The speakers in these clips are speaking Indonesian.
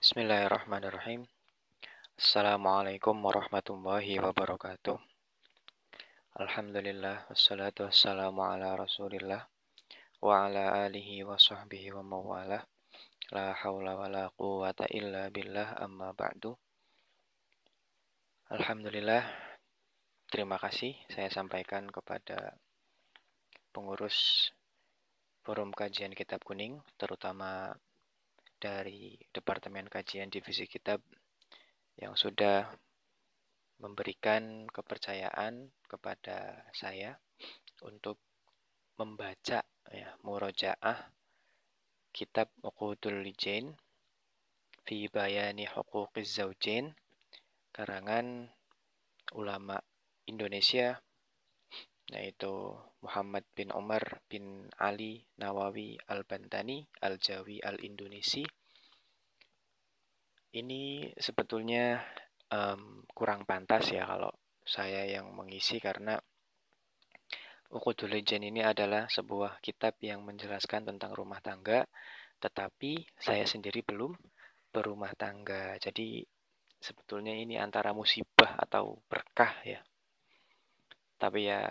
Bismillahirrahmanirrahim. Assalamualaikum warahmatullahi wabarakatuh. Alhamdulillah wassalatu wassalamu ala Rasulillah wa ala alihi wa sahbihi wa mawalah. La haula wa la quwata illa billah amma ba'du. Alhamdulillah, terima kasih saya sampaikan kepada pengurus Forum Kajian Kitab Kuning, terutama dari Departemen Kajian Divisi Kitab yang sudah memberikan kepercayaan kepada saya untuk membaca murojaah kitab Uqudul Lijain fi Bayani Huquqiz Zawjain karangan ulama Indonesia yaitu Muhammad bin Umar bin Ali Nawawi Al-Bantani Al-Jawi Al-Indonesi. Ini sebetulnya kurang pantas ya kalau saya yang mengisi karena Uqudul Lijain ini adalah sebuah kitab yang menjelaskan tentang rumah tangga, tetapi saya sendiri belum berumah tangga. Jadi sebetulnya ini antara musibah atau berkah ya. Tapi ya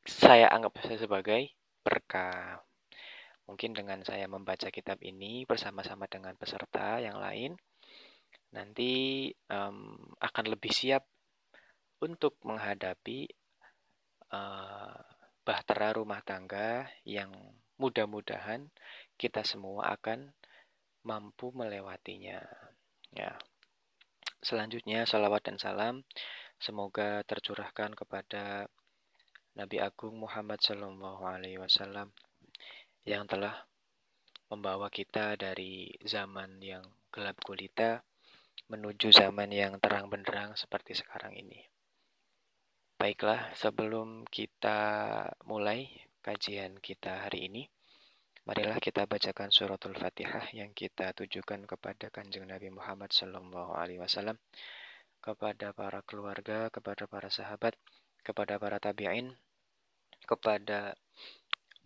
saya anggap saya sebagai berkah. Mungkin dengan saya membaca kitab ini bersama-sama dengan peserta yang lain, nanti akan lebih siap untuk menghadapi bahtera rumah tangga yang mudah-mudahan kita semua akan mampu melewatinya. Ya. Selanjutnya, salawat dan salam semoga tercurahkan kepada Nabi Agung Muhammad Sallallahu Alaihi Wasallam yang telah membawa kita dari zaman yang gelap gulita menuju zaman yang terang benderang seperti sekarang ini. Baiklah, sebelum kita mulai kajian kita hari ini, marilah kita bacakan suratul Fatihah yang kita tujukan kepada Kanjeng Nabi Muhammad Sallallahu Alaihi Wasallam, kepada para keluarga, kepada para sahabat, kepada para tabi'in, kepada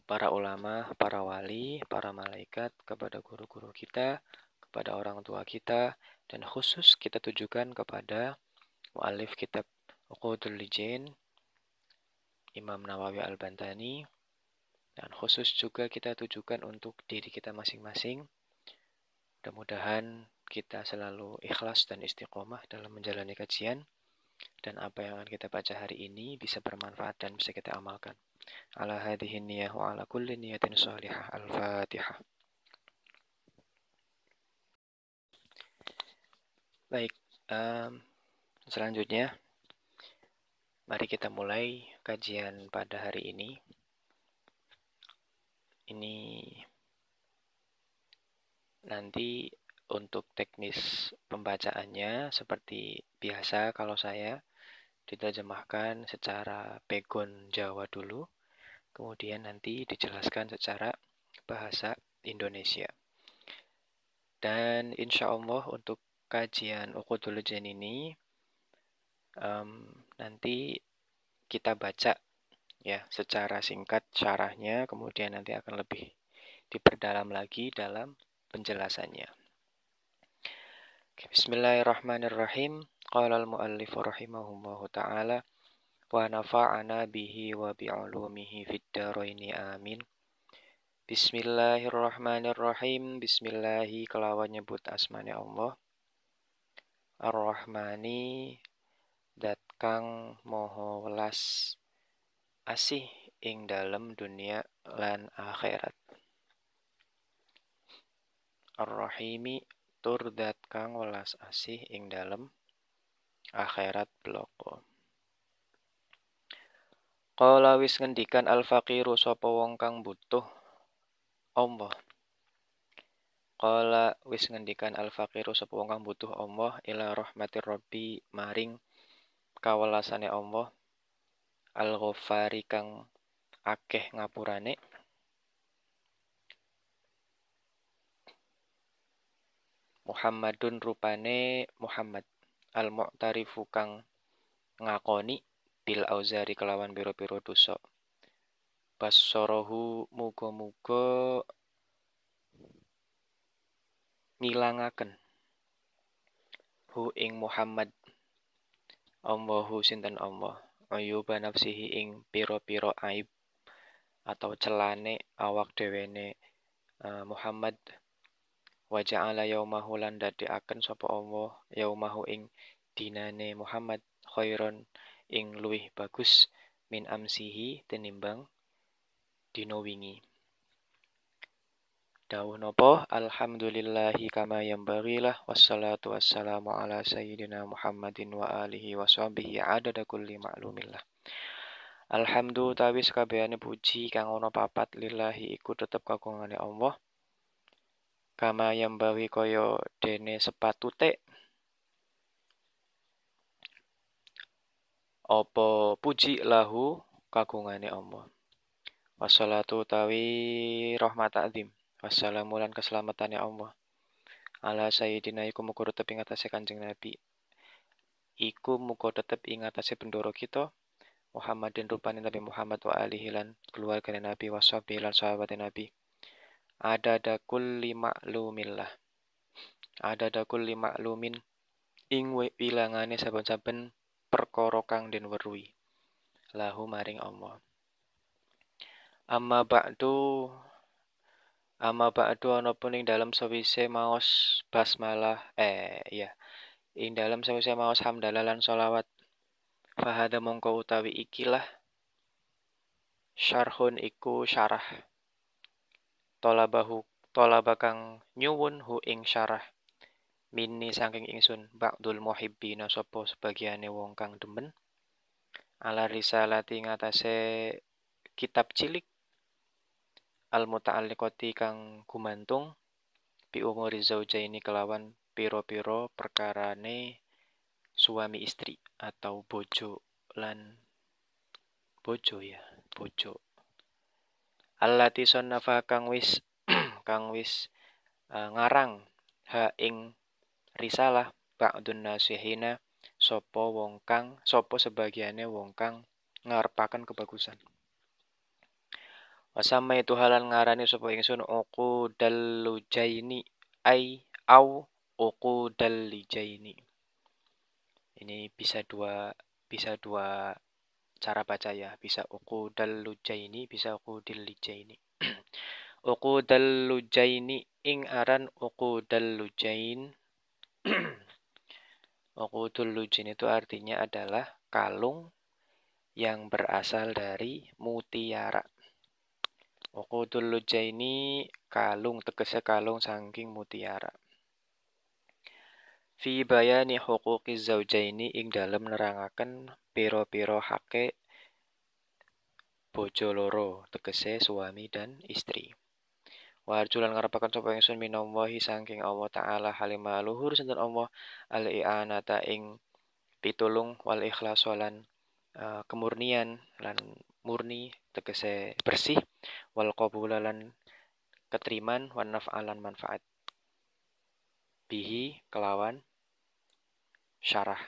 para ulama, para wali, para malaikat, kepada guru-guru kita, kepada orang tua kita, dan khusus kita tujukan kepada mu'alif kitab Uqudul Lijain, Imam Nawawi Al-Bantani, dan khusus juga kita tujukan untuk diri kita masing-masing. Mudah-mudahan kita selalu ikhlas dan istiqomah dalam menjalani kajian, dan apa yang akan kita baca hari ini bisa bermanfaat dan bisa kita amalkan. Ala hadhihi niyah wa ala kulli niyatin salihah. Al-Fatihah. Baik, selanjutnya mari kita mulai kajian pada hari ini. Ini nanti untuk teknis pembacaannya seperti biasa kalau saya diterjemahkan secara pegon Jawa dulu, kemudian nanti dijelaskan secara bahasa Indonesia. Dan insya Allah untuk kajian Uqudul Lijain ini nanti kita baca ya secara singkat syarahnya, kemudian nanti akan lebih diperdalam lagi dalam penjelasannya. Bismillahirrahmanirrahim. Qala al-muallif rahimahullahu ta'ala wa nafa'ana bihi wa bi'ulumihi fid dharaini amin. Bismillahirrahmanirrahim. Bismillahi kelawan nyebut asmane Allah. Ar-Rahmani dat kang moho welas asih ing dalem dunia lan akhirat. Ar-Rahimi tur dat kang welas asih ing dalem akhirat bloko. Qala wis ngendikan al-faqiru sapa wong kang butuh Allah. Qala wis ngendikan al-faqiru sapa wong kang butuh Allah ila rahmatir rabbi maring kawelasane Allah al-Ghaffari kang akeh ngapurane. Muhammadun rupane Muhammad al-Mu'tarifu kang ngakoni bil auzari kelawan biro-biro dosa. Basorohu muga-muga ngilangaken hu ing Muhammad Allahu sinten Allah ayuba nafsihi ing pira-pira aib atau celane awak dhewene Muhammad wa ja'ala yaumahu lan dadekaken sapa Allah yaumahu ing dinane Muhammad khairon ing luwih bagus min amsihi tinimbang dina wingi. Dawuh napa alhamdulillahi kama yambaghilah wassalatu wassalamu ala sayyidina Muhammadin wa alihi wa sahbihi adada kulli ma'lumillah. Alhamdu tawis kabehane puji kang ana papat lillahi iku tetep kagungane Allah. Kama yambaghi kaya dene sepatute apa puji lahu kagungane Allah. Wassalatu tawi rahmat azim. Wassalamu lan keselamatane Allah. Ala sayyidina iku muga tetep ing atase Kanjeng Nabi. Iku muga tetep ing atase bendoro kita Muhammadin rupane Nabi Muhammad wa alihi lan keluargane Nabi wa sahbihi lan sahabate Nabi. Ada kulli ma'lumillah. Ada kulli ma'lumin ing wilangane saben-saben perkara kang den weruhi. Lahu maring Allah. Amma ba'du ana pun ing dalam sawise maos basmalah ing dalam sawise maos hamdalah lan sholawat fahada mongko utawi ikilah syarhun iku syarah tolaba kang nyuwun hu ing syarah minni saking ingsun ba'dul muhibbina sapa sebagiane wong kang demen ala risalati ngatasé kitab cilik al muta'alliqati kang gumantung bi umuri zaujaini kelawan piro-piro perkarane suami istri atau bojo allati sonnafa kang wis ngarang ha ing risalah ba'dun nasihina sapa sebagiane wong kang ngarepaken kebagusan. Wasama itu halan ngarani sapa ingsun uqudal lujaini au uqudal lijaini. Ini bisa dua cara baca ya, bisa uqudal lujaini, bisa uqudil lijaini. Uqudal lujaini ing aran uqudal lujain. Uqudul lujain itu artinya adalah kalung yang berasal dari mutiara. Uqudul lujaini kalung tegese kalung saking mutiara. Fi bayani huquqiz zaujaini ing dalem nerangaken pira-pira hake bojo loro tegese suami dan istri. Wa arjulan ngarepaken sapa ingsun minallahi saking Allah taala halimah luhur sinten Allah al-i'anata ing pitulung wal ikhlas lan kemurnian lan murni tegese bersih wal qabula lan ketriman wan naf'alan manfaat bihi kelawan syarah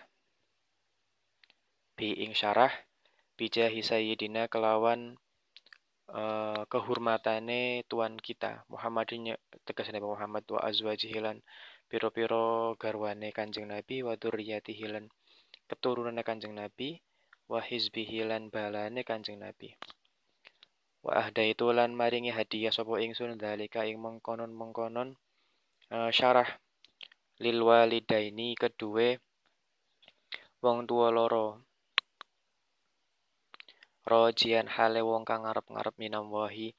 bi ing syarah bijahi sayyidina kelawan kehormatane tuan kita Muhammadin tegese Nabi Muhammad wa azwajihi lan pira-pira garwane Kanjeng Nabi wa dzurriyyatihi lan keturunane Kanjeng Nabi wa hizbihi lan balane Kanjeng Nabi. Wa ahdaitu lan maringi hadiah sapa ingsun dalika ing mengkonon syarah lil walidaini kedue wong tua loro. Rojian hale wong kang ngarep-ngarep minallahi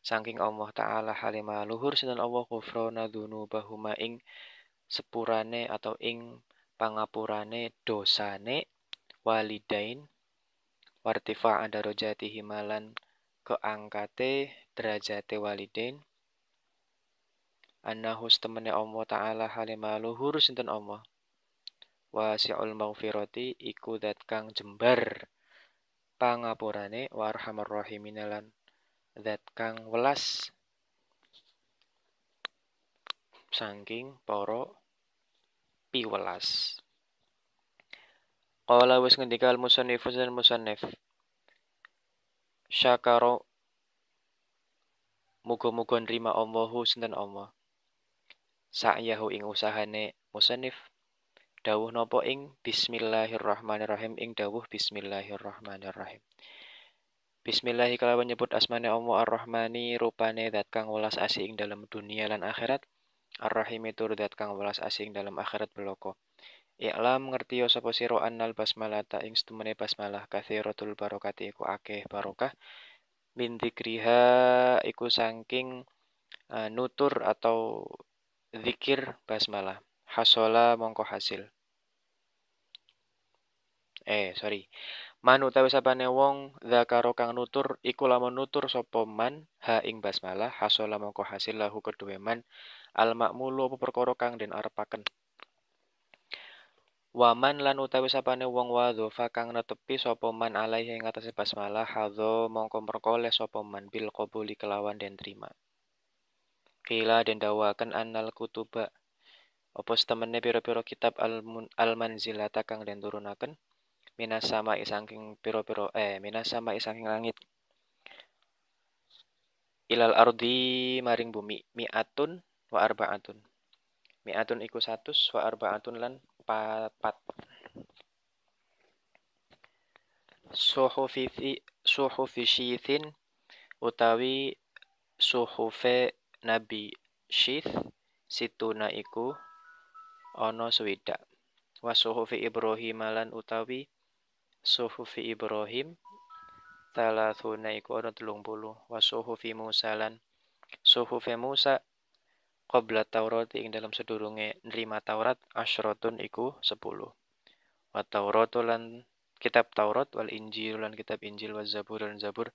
saking Allah taala halimah luhur sinten Allah ghufrana dzunubahuma ing sepurane atau ing pangapurane dosane walidain wartifa darajatihi malan keangkate derajate walidain annahu temene Allah taala halimah luhur sinten Allah wasi'ul maghfirati iku zat kang jembar pangapurane warhamar rahimin lan zat kang welas saking para piwelas. Qala wis ngendika al-musannif dan musannif syakara muga-muga nrima Allahu sinten Allah sa'yahu ing usahane musannif dawuh napa ing bismillahirrahmanirrahim ing dawuh bismillahirrahmanirrahim. Bismillahi kalawan nyebut asmane Allah Ar-Rahmani rupane zat kang welas asih ing dalam dunia lan akhirat. Ar-Rahimi tur zat kang welas asih ing dalam akhirat beloko. I'lam ngertiyo sapa sira annal basmalata ing setemene basmalah katsiratul barokati iku akeh barokah min dzikriha iku saking nutur atau zikir basmalah. Hasola mongko hasil. Man utawi sapane wong zakaro kang nutur iku lamun nutur sapa man ha ing basmalah hasola mongko hasil lahu kedue man al makmulu apa perkara kang den arepaken. Waman lan utawi sapane wong wadhofa kang netepi sapa man alaihi ing atase basmalah hadza mongko merkoleh sapa man bil qabuli kelawan den trima. Kila den dawaken annal kutuba apa setemene pira-pira kitab al-manzilata kang den turunaken minas sama saking pira-pira minas sama saking langit ilal ardi maring bumi mi'atun wa arbaatun. Mi'atun iku 100 wa arbaatun lan 4. Suhufi syithin utawi suhufe Nabi Syith situna iku ana swidak. Wa suhufi Ibrahim lan utawi suhufi Ibrahim talathuna iku ana 30. Wa suhufi Musa lan suhufi Musa qabla Taurat ing dalam sedurunge nrima Taurat asyratun iku 10. Wa Tauratu lan kitab Taurat wal Injil lan kitab Injil wa Zabur lan Zabur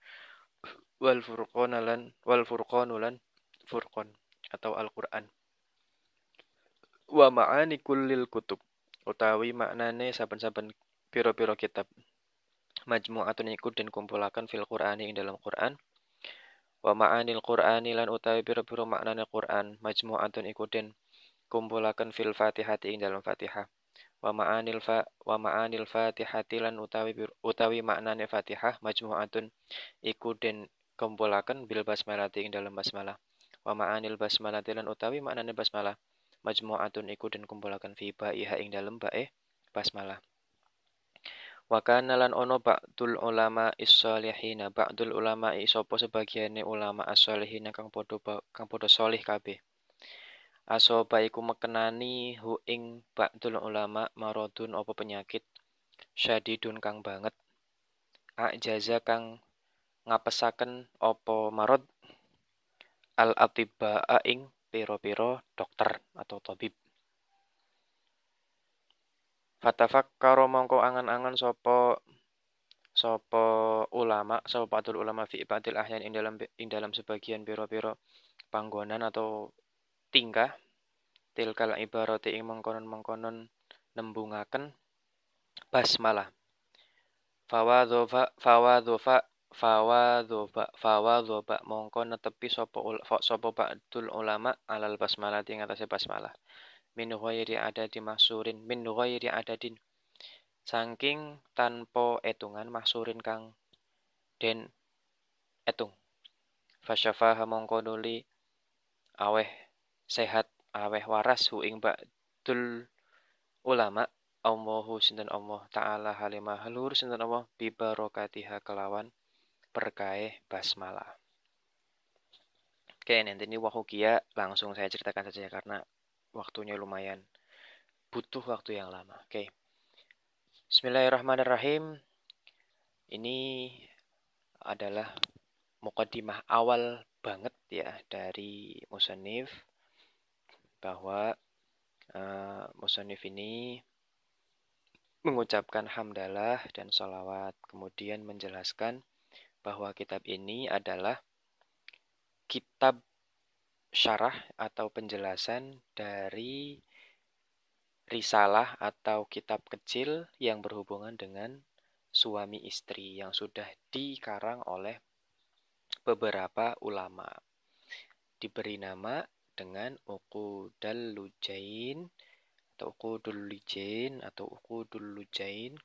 wal Furqan lan Furqan atau Al-Qur'an. Wa ma'ani kullil kutub utawi maknane saben-saben pira-pira kitab. Majmu'atun iku den kumpulaken fil Qur'ani ing dalam Qur'an. Wa ma'anil Qur'ani lan utawi pira-pira maknane Qur'an. Majmu'atun iku den kumpulaken fil Fatihati ing dalam Fatihah. Wa ma'anil Fatihati lan utawi maknane Fatihah majmu'atun iku den kumpulaken bil basmalati ing dalam basmalah. Wa ma'anil basmalati lan utawi maknane basmalah majmu'atun iku den kumpulaken fi ba'iha ing dalam ba'e basmalah. Wa kana lan ono ba'dul ulama is-solihina ba'dul ulama sapa sebagiane ulama as-solihina kang padha salih kabeh. Asoba iku mekenani hu ing ba'dul ulama maradun apa penyakit syadidun kang banget. Ajaza kang ngapesaken apa marad al-atibba ing pira-pira dokter atau tabib. Fatafakkaro mongko angan-angan sapa ulama sapa ba'dul ulama fi ba'dil ahyan ing dalam sebagian pira-pira panggonan atau tingkah tilkal ibarati ing mengkonon-mengkonon nembungaken basmalah. Fawadhofa mongko netepi sapa ba'dul ulama alal basmalah ing atase basmalah. Min ghairi adadin saking tanpa etungan mahsurin kang den etung. Fasyafaha mongko nuli aweh sehat aweh waras hu ing ba'dul ulama Allahu sinten Allah taala halimah luhur sinten Allah bi barokatiha kelawan berkahe basmalah. Oke, nanti ini wahukia langsung saya ceritakan saja karena waktunya lumayan butuh waktu yang lama. Oke. Bismillahirrahmanirrahim. Ini adalah muqaddimah awal banget ya dari musannif bahwa musannif ini mengucapkan hamdalah dan sholawat, kemudian menjelaskan bahwa kitab ini adalah kitab syarah atau penjelasan dari risalah atau kitab kecil yang berhubungan dengan suami istri yang sudah dikarang oleh beberapa ulama. Diberi nama dengan Uqudul Lujain atau Uqudul Lujain atau Uqudul Lujain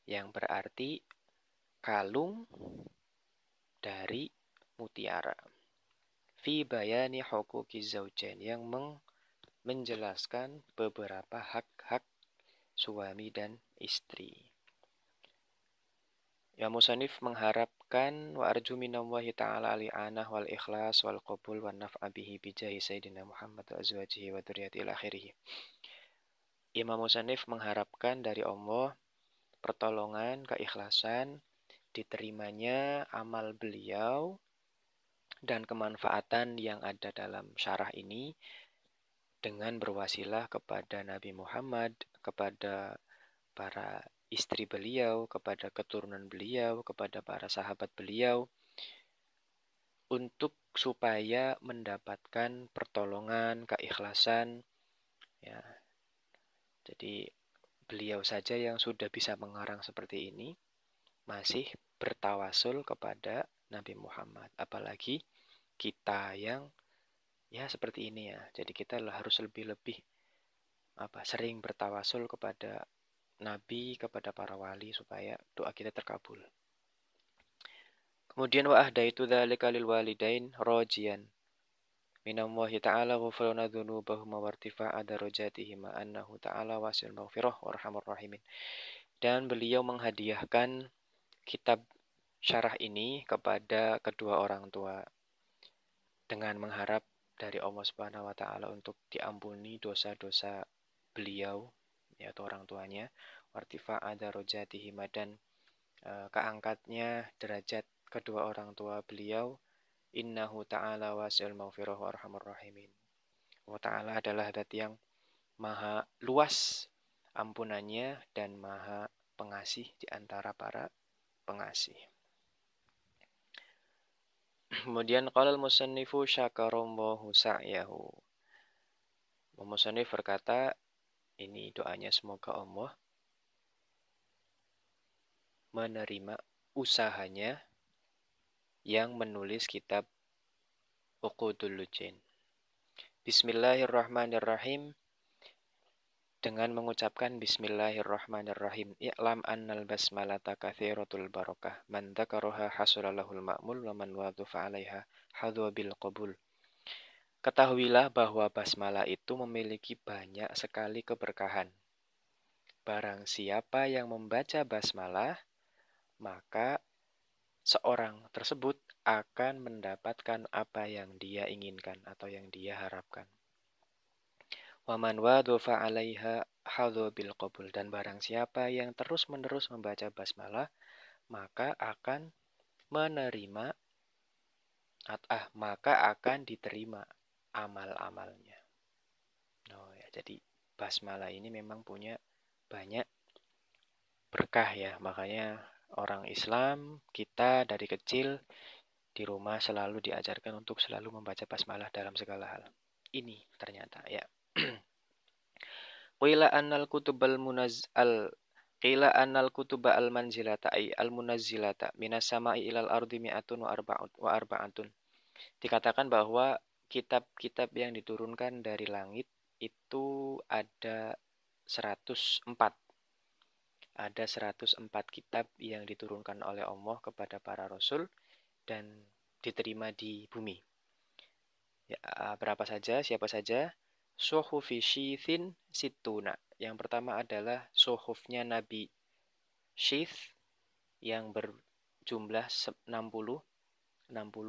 yang berarti kalung dari mutiara. Fi bayani huquqiz zaujain yang menjelaskan beberapa hak-hak suami dan istri. Ya musannif mengharapkan wa arju minallahi ta'ala al-i'anah wal ikhlas wal qabul wan naf'a bihi bijahi sayyidina Muhammad wa azwajihi wa dzurriyyati ila akhirih. Imam musannif mengharapkan dari Allah pertolongan, keikhlasan, diterimanya amal beliau dan kemanfaatan yang ada dalam syarah ini dengan berwasilah kepada Nabi Muhammad, kepada para istri beliau, kepada keturunan beliau, kepada para sahabat beliau, untuk supaya mendapatkan pertolongan, keikhlasan. Ya, jadi beliau saja yang sudah bisa mengarang seperti ini, masih bertawasul kepada Nabi Muhammad. Apalagi kita yang ya seperti ini ya. Jadi kita harus lebih-lebih sering bertawasul kepada Nabi, kepada para wali supaya doa kita terkabul. Kemudian wa ahdaitu dzalika lil walidain rajian minallahi ta'ala ghufrana dzunubahum wa irtifa'a darajatihim annahu ta'ala wasi'ul maghfirah warhamur rahimin. Dan beliau menghadiahkan kitab syarah ini kepada kedua orang tua dengan mengharap dari Allah Subhanahu wa taala untuk diampuni dosa-dosa beliau yaitu orang tuanya, wartifa'a darajatihim dan keangkatnya derajat kedua orang tua beliau, innahu ta'ala wasi'ul maghfirah warhamur rahimin. Allah Ta'ala adalah zat yang maha luas ampunannya dan maha pengasih di antara para pengasih. Kemudian qala al-musannifu syakarallahu sa'yahu. Musannif berkata, ini doanya semoga Allah menerima usahanya yang menulis kitab Uqudul Lujin. Bismillahirrahmanirrahim. Dengan mengucapkan Bismillahirrahmanirrahim. I'lam annal basmalata katsiratul barakah. Man dzakaraha hasalalahul ma'mul wa man wadhafa 'alaiha hadwa bil qabul. Ketahuilah bahwa basmalah itu memiliki banyak sekali keberkahan. Barang siapa yang membaca basmalah, maka seorang tersebut akan mendapatkan apa yang dia inginkan atau yang dia harapkan. Waman wadhafa 'alaiha hadza bil qabul, dan barang siapa yang terus-menerus membaca basmalah, maka akan menerima maka akan diterima amal-amalnya. Oh ya, jadi basmalah ini memang punya banyak berkah ya, makanya orang Islam kita dari kecil di rumah selalu diajarkan untuk selalu membaca basmalah dalam segala hal. Ini ternyata ya. Qila annal kutubal munazzal Qila annal kutuba al manzilata ay al munazzilata minas sama'i ilal ardi mi'atun wa arba'atun. Dikatakan bahwa kitab-kitab yang diturunkan dari langit itu ada 104. Ada 104 kitab yang diturunkan oleh Allah kepada para rasul dan diterima di bumi. Ya, berapa saja, siapa saja? Suhufi Syithin Situna. Yang pertama adalah suhufnya Nabi Syith yang berjumlah 60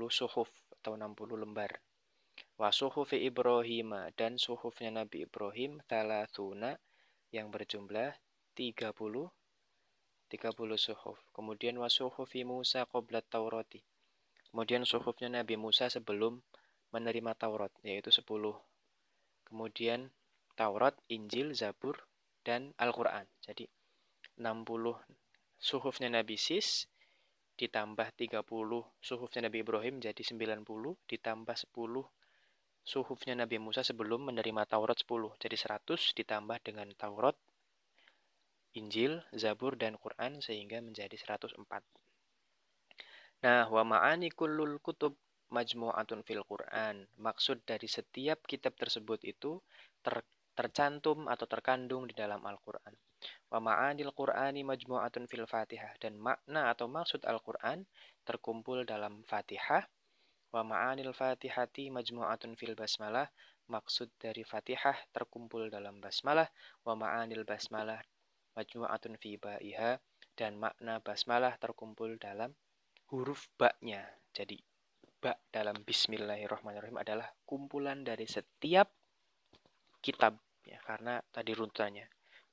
suhuf atau 60 lembar. Wa suhufi Ibrahim, dan suhufnya Nabi Ibrahim Thalathuna yang berjumlah 30 suhuf. Kemudian wa suhufi Musa qabla Taurati. Kemudian suhufnya Nabi Musa sebelum menerima Taurat, yaitu 10. Kemudian Taurat, Injil, Zabur, dan Al-Quran. Jadi 60 suhufnya Nabi Sis, ditambah 30 suhufnya Nabi Ibrahim, jadi 90, ditambah 10 suhufnya Nabi Musa sebelum menerima Taurat 10. Jadi 100 ditambah dengan Taurat, Injil, Zabur, dan Quran sehingga menjadi 104. Nah, wa ma'ani kullul kutub majmu'atun fil Quran. Maksud dari setiap kitab tersebut itu tercantum atau terkandung di dalam Al-Quran. Wa ma'anil Qur'ani majmu'atun fil Fatihah. Dan makna atau maksud Al-Quran terkumpul dalam Fatihah. Wa ma'anil Fatihati majmu'atun fil Basmalah. maksud dari Fatihah terkumpul dalam basmalah, wa ma'anil basmalah majmu'atun fi ba'iha, dan makna basmalah terkumpul dalam huruf ba-nya. Jadi ba dalam Bismillahirrahmanirrahim adalah kumpulan dari setiap kitab, ya, karena tadi runtutannya.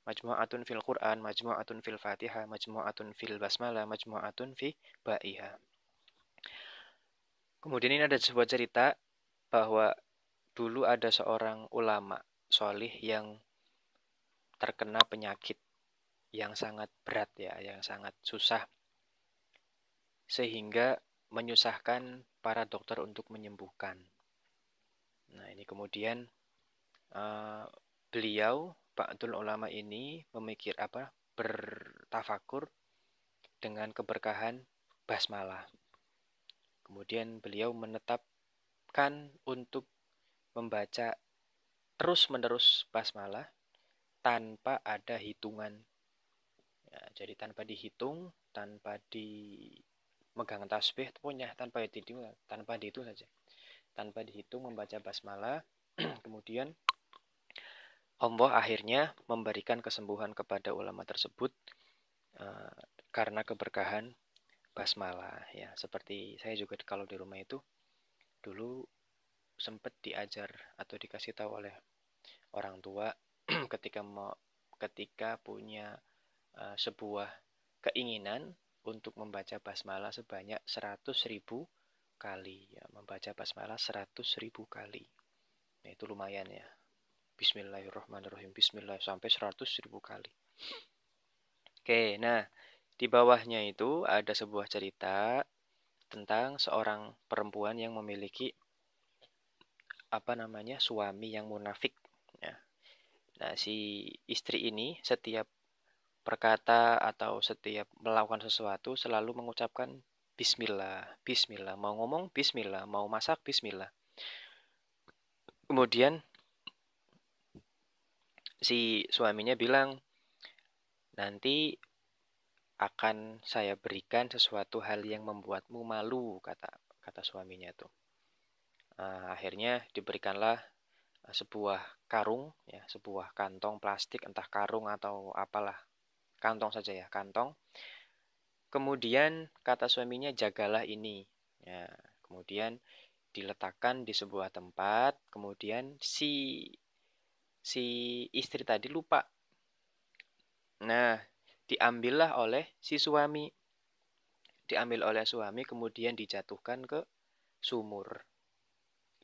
Majmu'atun fil Quran, majmu'atun fil Fatihah, majmu'atun fil basmalah, majmu'atun fi ba'iha. Kemudian ini ada sebuah cerita bahwa dulu ada seorang ulama solih yang terkena penyakit yang sangat berat, ya, yang sangat susah, sehingga menyusahkan para dokter untuk menyembuhkan. Nah, ini kemudian beliau Ba'dul ulama ini bertafakur dengan keberkahan basmalah. Kemudian beliau menetapkan untuk membaca terus-menerus basmalah tanpa ada hitungan. Ya, jadi tanpa dihitung, tanpa megang tasbih, pokoknya tanpa dihitung saja. Tanpa dihitung membaca basmalah. Kemudian Allah akhirnya memberikan kesembuhan kepada ulama tersebut karena keberkahan basmalah, ya. Seperti saya juga kalau di rumah itu dulu sempat diajar atau dikasih tahu oleh orang tua ketika punya sebuah keinginan untuk membaca basmalah sebanyak 100.000 kali, ya, membaca basmalah 100.000 kali. Nah, itu lumayan, ya. Bismillahirrahmanirrahim, Bismillah sampai 100.000 kali. Oke, nah di bawahnya itu ada sebuah cerita tentang seorang perempuan yang memiliki suami yang munafik. Ya. Nah, si istri ini setiap berkata atau setiap melakukan sesuatu selalu mengucapkan Bismillah, Bismillah, mau ngomong Bismillah, mau masak Bismillah. Kemudian si suaminya bilang, nanti akan saya berikan sesuatu hal yang membuatmu malu, kata suaminya tuh. Akhirnya diberikanlah sebuah karung, ya, sebuah kantong plastik, entah karung atau apalah, kantong saja, ya, kantong. Kemudian kata suaminya, jagalah ini. Ya, kemudian diletakkan di sebuah tempat. Kemudian si istri tadi lupa. Nah, diambillah oleh si suami. Diambil oleh suami, kemudian dijatuhkan ke sumur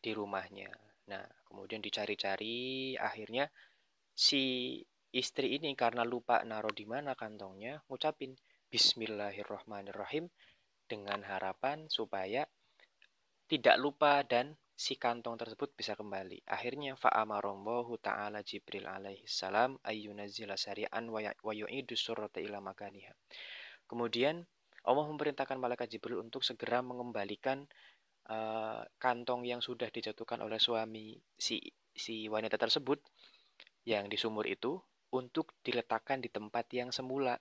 di rumahnya. Nah, kemudian dicari-cari, akhirnya si istri ini karena lupa naruh di mana kantongnya, ngucapin Bismillahirrahmanirrahim dengan harapan supaya tidak lupa dan si kantong tersebut bisa kembali. Akhirnya fa'amarallahu ta'ala Jibril alaihi salam ayyunazzila sari'an wa yu'idu surrata ila makaniha. Kemudian Allah memerintahkan malaikat Jibril untuk segera mengembalikan kantong yang sudah dijatuhkan oleh suami si wanita tersebut yang di sumur itu untuk diletakkan di tempat yang semula.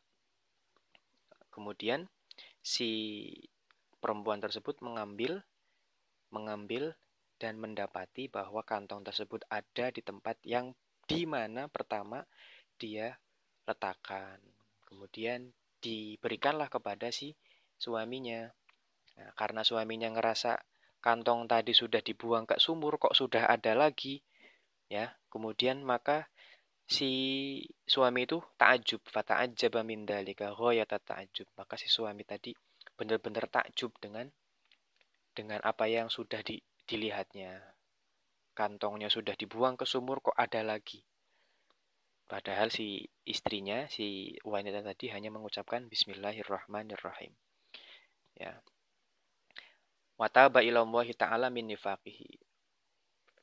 Kemudian si perempuan tersebut mengambil dan mendapati bahwa kantong tersebut ada di tempat yang di mana pertama dia letakkan. Kemudian diberikanlah kepada si suaminya. Nah, karena suaminya ngerasa kantong tadi sudah dibuang ke sumur, kok sudah ada lagi, ya. Kemudian maka si suami itu ta'ajub, fata'ajjaba min dzalika ghayata ta'ajjub. Maka si suami tadi benar-benar takjub dengan apa yang sudah dilihatnya. Kantongnya sudah dibuang ke sumur, kok ada lagi. Padahal si istrinya, si wanita tadi hanya mengucapkan Bismillahirrahmanirrahim. Ya. Wataba ilallahi ta'ala min nifaqihi.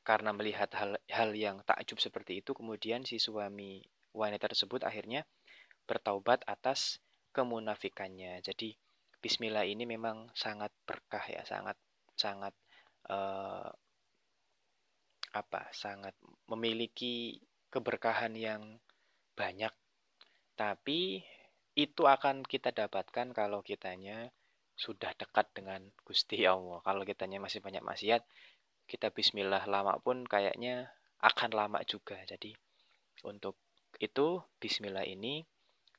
Karena melihat hal yang takjub seperti itu, kemudian si suami wanita tersebut akhirnya bertaubat atas kemunafikannya. Jadi Bismillah ini memang sangat berkah, ya, sangat sangat memiliki keberkahan yang banyak. Tapi itu akan kita dapatkan kalau kitanya sudah dekat dengan Gusti Allah. Kalau kitanya masih banyak maksiat, kita bismillah lama pun kayaknya akan lama juga. Jadi untuk itu bismillah ini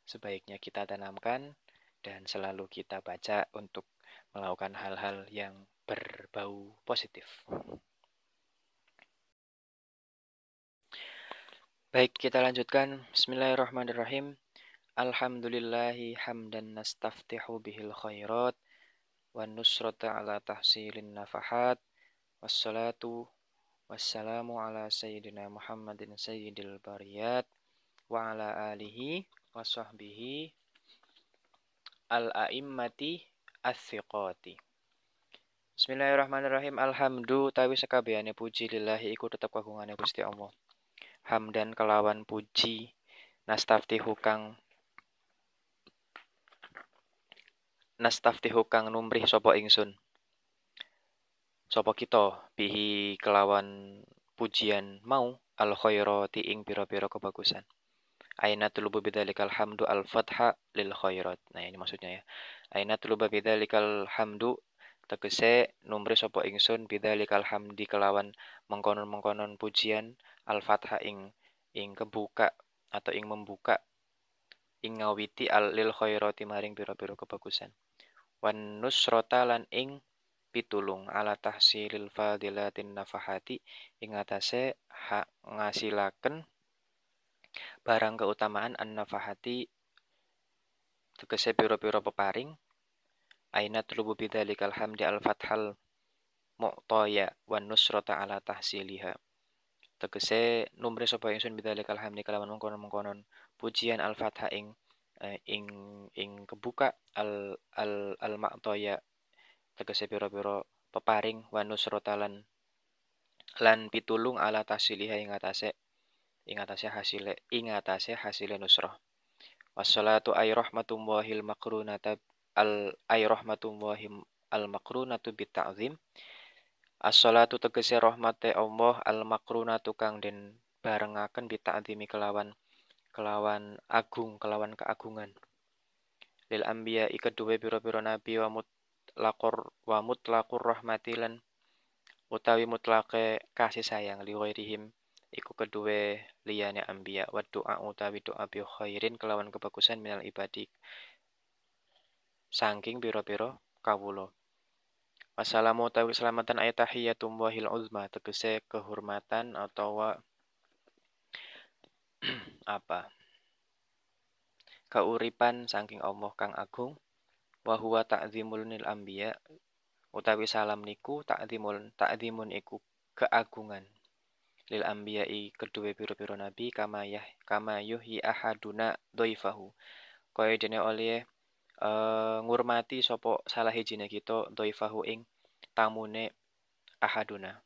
sebaiknya kita tanamkan dan selalu kita baca untuk melakukan hal-hal yang berbau positif. Baik, kita lanjutkan. Bismillahirrahmanirrahim. Alhamdulillahi hamdan nastaftihu bihil khairat wa nusrata ala tahsilin nafahat wassalatu wassalamu ala sayyidina Muhammadin sayyidil bariyat wa ala alihi wa sahbihi al-a'immati as-siqati. Bismillahirrahmanirrahim. Alhamdu tawi sekabehane puji lillahi iku tetep kagungane Gusti Allah. Hamdan kelawan puji nastaftihu kang numrih sapa ingsun. Sapa kita bihi kelawan pujian mau al khairati ing pira-pira kebagusan. Aina tulubu bidzalikal hamdu al fatha lil khairat. Nah, ini maksudnya ya. Aina tulubu bidzalikal hamdu tegese numrih sapa ingsun bidzalikal hamdi kelawan mengkonon-mengkonon pujian al fatha ing kebuka atau ing membuka ing ngawiti al lil khairati maring pira-pira kebagusan. Wan nusrata lan ing pitulung ala tahsilil fadilatin nafahati ing atase ngasilaken barang keutamaan an nafahati tegese pira-pira peparing aina tulubu bidzalikal hamdi al fathal mu'taya wan nusrata ala tahsiliha tegese numre sapa ingsun bidzalikal hamdi kalawan mengkonon-mengkonon pujian al fatha ing kebuka al ma'taya tegese pira-pira peparing wa nusrata lan pitulung ala tahsiliha ing atase hasile nusrah. Wassalatu ay rahmatullahil makrunata ay rahmatullahim al makrunatu bit ta'zim. As-salatu tegese rahmate Allah al makrunatu kang den barengaken bit ta'zimi kelawan agung kelawan keagungan. Lil anbiya kedue pira-pira nabi wa mutlaqur rahmati lan utawi mutlake kasih sayang li ghairihim iku kedue liyane anbiya wa doa utawi doa bi khairin kelawan kebagusan minal ibadi saking pira-pira kawula. Wassalamu utawi keselamatan ayat tahiyatum wahil uzma tegese kehormatan atau apa keuripan saking Allah kang agung wa huwa ta'zimul nil anbiya utawi salam niku ta'zimun iku keagungan lil anbiya'i kedue pira-pira nabi kama yuhyi ahaduna dhaifahu kaya dene oleh ngurmati sapa salah hijine kita dhaifahu ing tamune ahaduna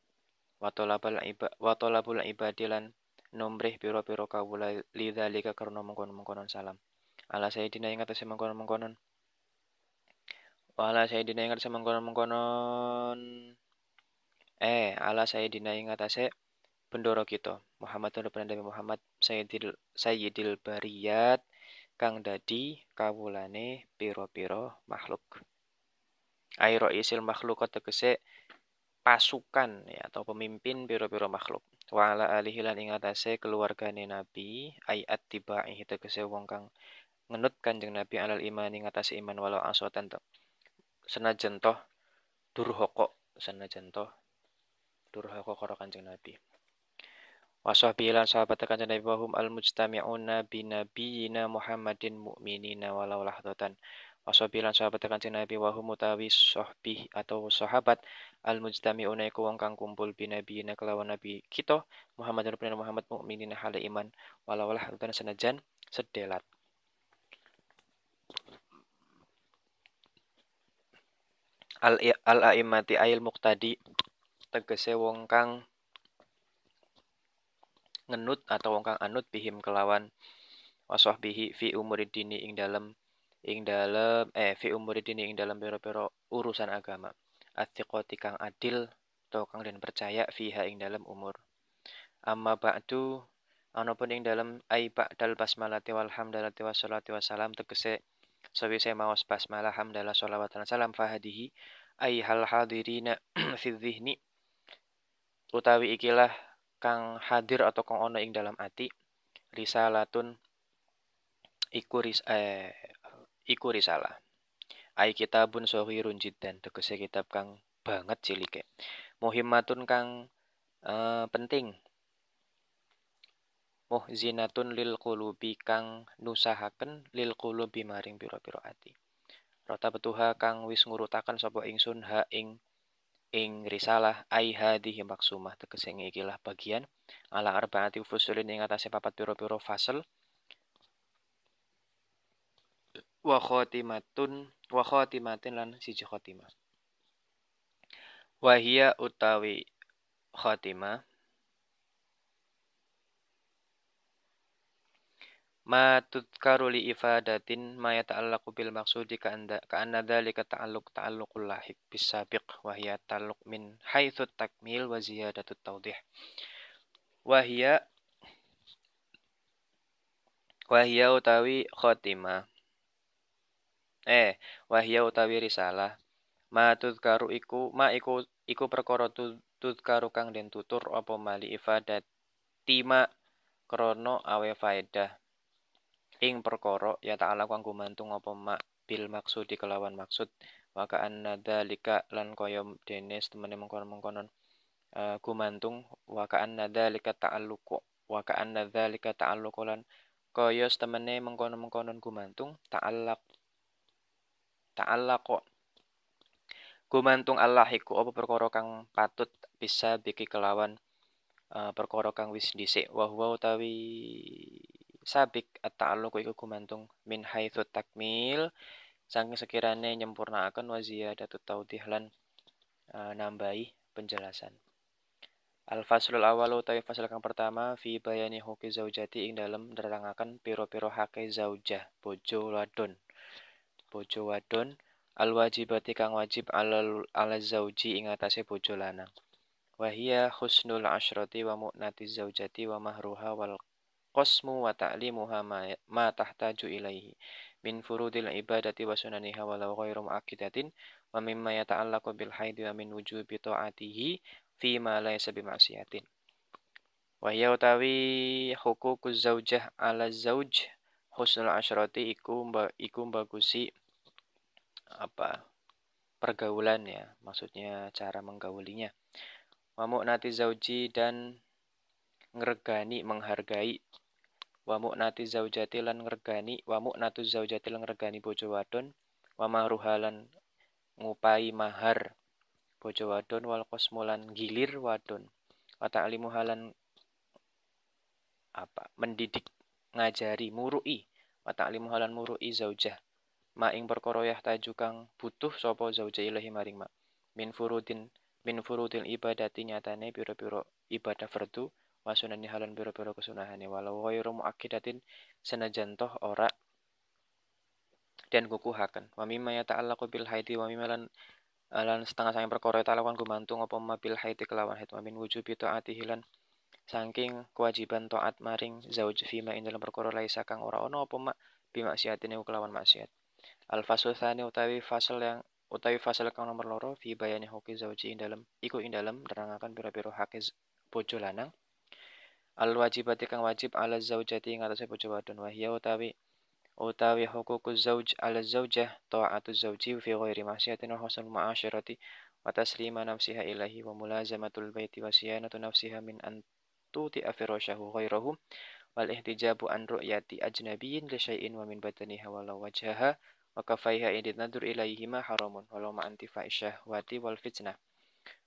wa talabul ibadilan numrih pira-pira kawula lidzalika karena mengkonon-mengkonon salam ala sayidina ing atase mengkonon-mengkonon ala sayidina ing atase mengkonon-mengkonon ala sayidina ing atase bendoro kita Muhammadun Nabi Muhammad sayyidil bariyat kang dadi kawulane pira-pira makhluk airo isil makhlukat tegese pasukan ya, atau pemimpin pira-pira makhluk wa ala alihi lan ing atase keluargane nabi ai attiba'i tegese wong kang ngenut Kanjeng Nabi alal iman ing atase iman walau aswatan senajan toh durhaka karo Kanjeng Nabi. Washabihi lan sahabat Kanjeng Nabi wahum al mujtami'una bi nabiyina Muhammadin mu'minina walau lahdatan. Washabihi lan sahabat Kanjeng Nabi wahum utawi sahbih atau sahabat al mujtami'una iku wong kang kumpul bi nabiyina kelawan nabi kita Muhammadin Muhammad mu'minina hale iman walau lahdatan senajan sedelat. Al-a'immati ayil muqtadi tegese wong kang ngenut atau wong kang anut bihim kelawan wasahbihi fi umuridini ing dalem fi umuridini ing dalem pira-pira urusan agama athiqati kang adil atau kang den percaya fiha ing dalem umur amma ba'du anapun ing dalem ai ba'dal basmalati wal hamdalati wassalati wassalam tegese sawise maos basmalah hamdalah sholawat lan salam fahadihi ai hal hadirina fi dzihni utawi ikilah kang hadir atau kang ono ing dalam ati, risalatun iku risalah. Ai kitabun shaghirun jiddan, tegese kitab kang banget cilike. Muhimmatun kang penting. Muhzinatun lil qulubi kang nusahaken lil qulubi maring pira-pira ati. Rota betuha kang wis ngurutaken sapa ingsun ha ing risalah ai hadhihi maksumah, tegese ikilah bagian ala arbaati fusulin ing atase papat pira-pira fasel wa khatimatin lan siji khotimah. Wahia utawi khotimah ma tudkaru li ifadatin ma yata'allaqu bil maqsudi ka anna dzalika ta'alluqul lahiq bis sabiq wa hiya ta'alluq min haitsu takmil wa ziyadatut tawdih. Wahia utawi khotimah wahia utawi risalah ma tudkaru iku perkara tudkaru kang den tutur apa mali ifadati ma krana awe faedah ing perkara ya ta'ala kang gumantung apa mak bil maksudi kelawan maksud wa ka'anna dzalika lan kaya dene temene mengkon-mengkonon gumantung wa ka'anna dzalika ta'alluq lan kaya temene mengkon-mengkonon gumantung ta'allaq gumantung Allah iku apa perkara kang patut bisa biki kelawan perkara kang wis dhisik wa huwa utawi sabik at-ta'alluq iku gumantung min haitsu takmil saking sekirane nyempurnaaken wa ziyadatut tawdih lan nambahi penjelasan. Al-faslul awal utawi fasal kang pertama fi bayani huquqi zaujati ing dalem nerangaken pira-pira hake zaujah bojo wadon al-wajibati kang wajib ala zauji ing atase bojo lanang. Wahia husnul asyrati wa mu'nati zaujati wa mahruha wal qasmu wa ta'limuha ma tahtaju ilaihi min furudil ibadati wa sunaniha walau ghairu mu'akkidatin wa mimma yata'allaqu bil haidi wa min wujubi ta'atihi fi ma laysa bi ma'siyatin. Wa ya utawi huququz zaujah ala zauj husnul asyrati iku bagusi pergaulan ya, maksudnya cara menggaulinya. Wa mu'nati zauji dan ngregani menghargai wa mu'natu zaujati lan ngregani bojo wadon wa mahruhalan ngupai mahar bojo wadon wal qasmulan gilir wadon wa ta'limu halan mendidik ngajari murui wa ta'limu halan murui zaujah ma ing perkara yahtaju kang butuh sapa zaujah ilahi maring ma min furudil ibadati nyatane pira-pira ibadah fardu wa sunani halan pira-pira kesunahane walau ghairu muakkidatin senajan toh ora dan kukuhaken wa mimma yata'allaqu bil haidi wa mimma lan setengah saking perkara ta'alakan gumantung apa ma bil haidi kelawan haid wa min wujubi taatihi lan saking kewajiban taat maring zauj fima ing dalam perkara laisa kang ora ono apa mak bimaksiatin kelawan maksiat. Al-fasl tsani utawi fasal kang nomor 2 fi bayani huquqi zauji ing dalam nerangaken pira-pira hak bojo lanang. Al-wajibati kang wajib ala zaujati ing atase bojo wadon wa hiya utawi huququz zauj ala zaujah ta'atu zauji fi ghairi maksiatin wa husnul ma'asyarati wa taslima nafsiha ilahi wa mulazamatul baiti wa siyanatu nafsiha min an tuti afirashahu ghairahu wal ihtijabu an ru'yati ajnabiyyin li syai'in wa min badaniha walau wajhaha wa kafaiha idid nadur ilaihima haramun walau ma'antifa isyahwati wal fitnah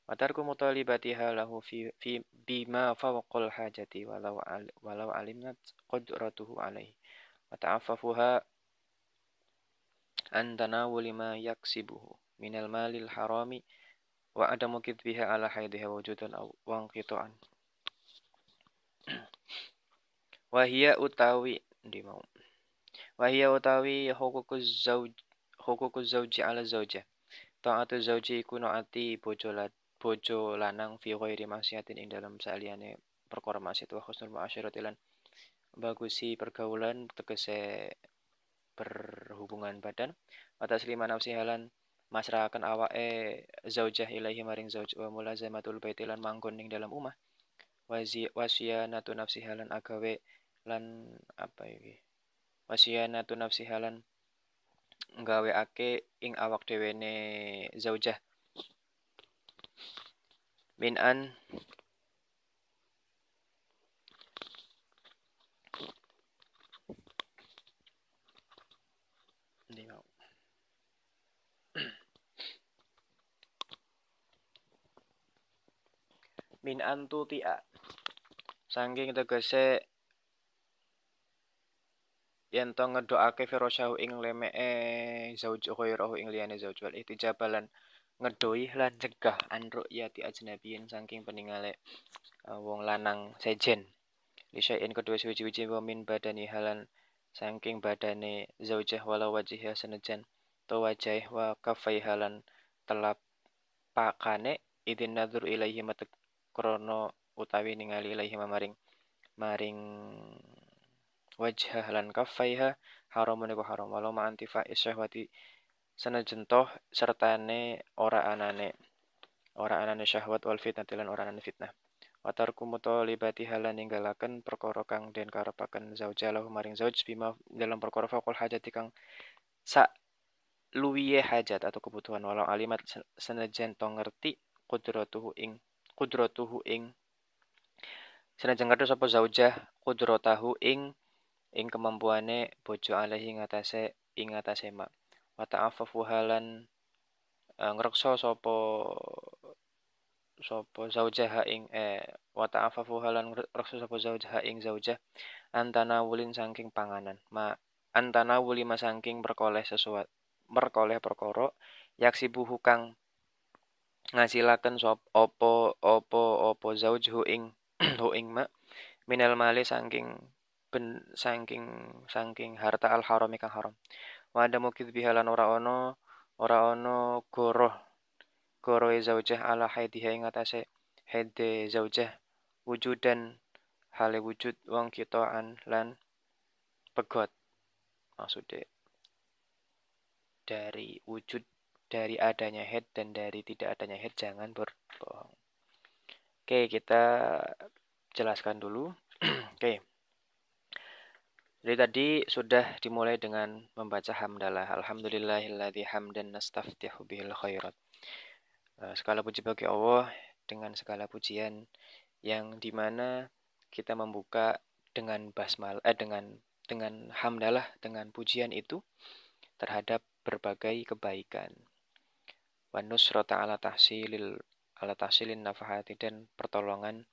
wa tarku mutalibatiha lahu fi bima fawqal hajati walau alimnat qudratuhu alaihi wa ta'affafuha an tanawuli ma yaksibuhu minal malil harami wa adamu kidbiha ala haidiha wujudan wa anqita'an. Wahia utawi huququz zauji ala zaujah ta'atu zauji iku naati bojo lanang fi ghairi maksiatin ing dalam saliyane perkara maksiat wa husnul muasyarati lan bagusi pergaulan tegese berhubungan badan wa taslima nafsi halan masrahaken awake zaujah ilahi maring zauj wa mulazamatul baiti lan manggon ing dalam omah Wasiyanatu nafsiha lan agawe lan apa iki? Wasiyanatu nafsiha lan nggaweake ing awak dhewene zaujah min an ndi mau min antu ti'a saking tegese yen to ngedokake firasyahu ing lemeke zauj ghairahu ing liyane zauj wal ihtijabalan ngedoi lan cegah anruk yati ajnabiyin saking peningale wong lanang sejen lisyain kedua suwi-wiji wa min badani halan saking badane zaujah walau wajihya senajan to wajah wa kafai halan telap pakane idin nadzur ilaihi matek krono utawi ningali ilaihi maring wajah lan kafaiha haramun iku haram walau ma antifa isyahwati senajan toh sertane ora anane syahwat wal fitnah lan ora anane fitnah watarku mutolibati halan ninggalaken perkara kang den karepaken zaujalahu maring zauj bima dalam perkara faqul hajati kang sak luwihe hajat atau kebutuhan walau alimat senajan to ngerti kudratuhu ing senajan ngerti sapa zaujah kudratahu ing kemampuane bojo alaihi ngatasé mak wa ta'affafu halan ngreksa sapa zaujah ing wa ta'affafu halan ngreksa sapa zaujah ing zaujah antana wulin saking panganan antana wuli saking perkoleh sesuatu merkoleh perkara yaksibuhu kang ngasilaken sop apa zaujuhu ing hu ing mak minal mali saking harta al haram kang haram wa ada mukid bihalan ora ono gorohe zaujah ala haidiha ing atase haide zaujah wujudan hale wujud wong kitoan lan pegot maksudnya dari adanya head dan dari tidak adanya head jangan berbohong. Oke, kita jelaskan dulu. Oke. Jadi tadi sudah dimulai dengan membaca hamdalah. Alhamdulillahilladzi hamdan nastaftihu bihil khairat. Segala puji bagi Allah dengan segala pujian yang dimana kita membuka dengan basmalah dengan hamdalah dengan pujian itu terhadap berbagai kebaikan. Wa nusrata ala tahsilin nafahati dan pertolongan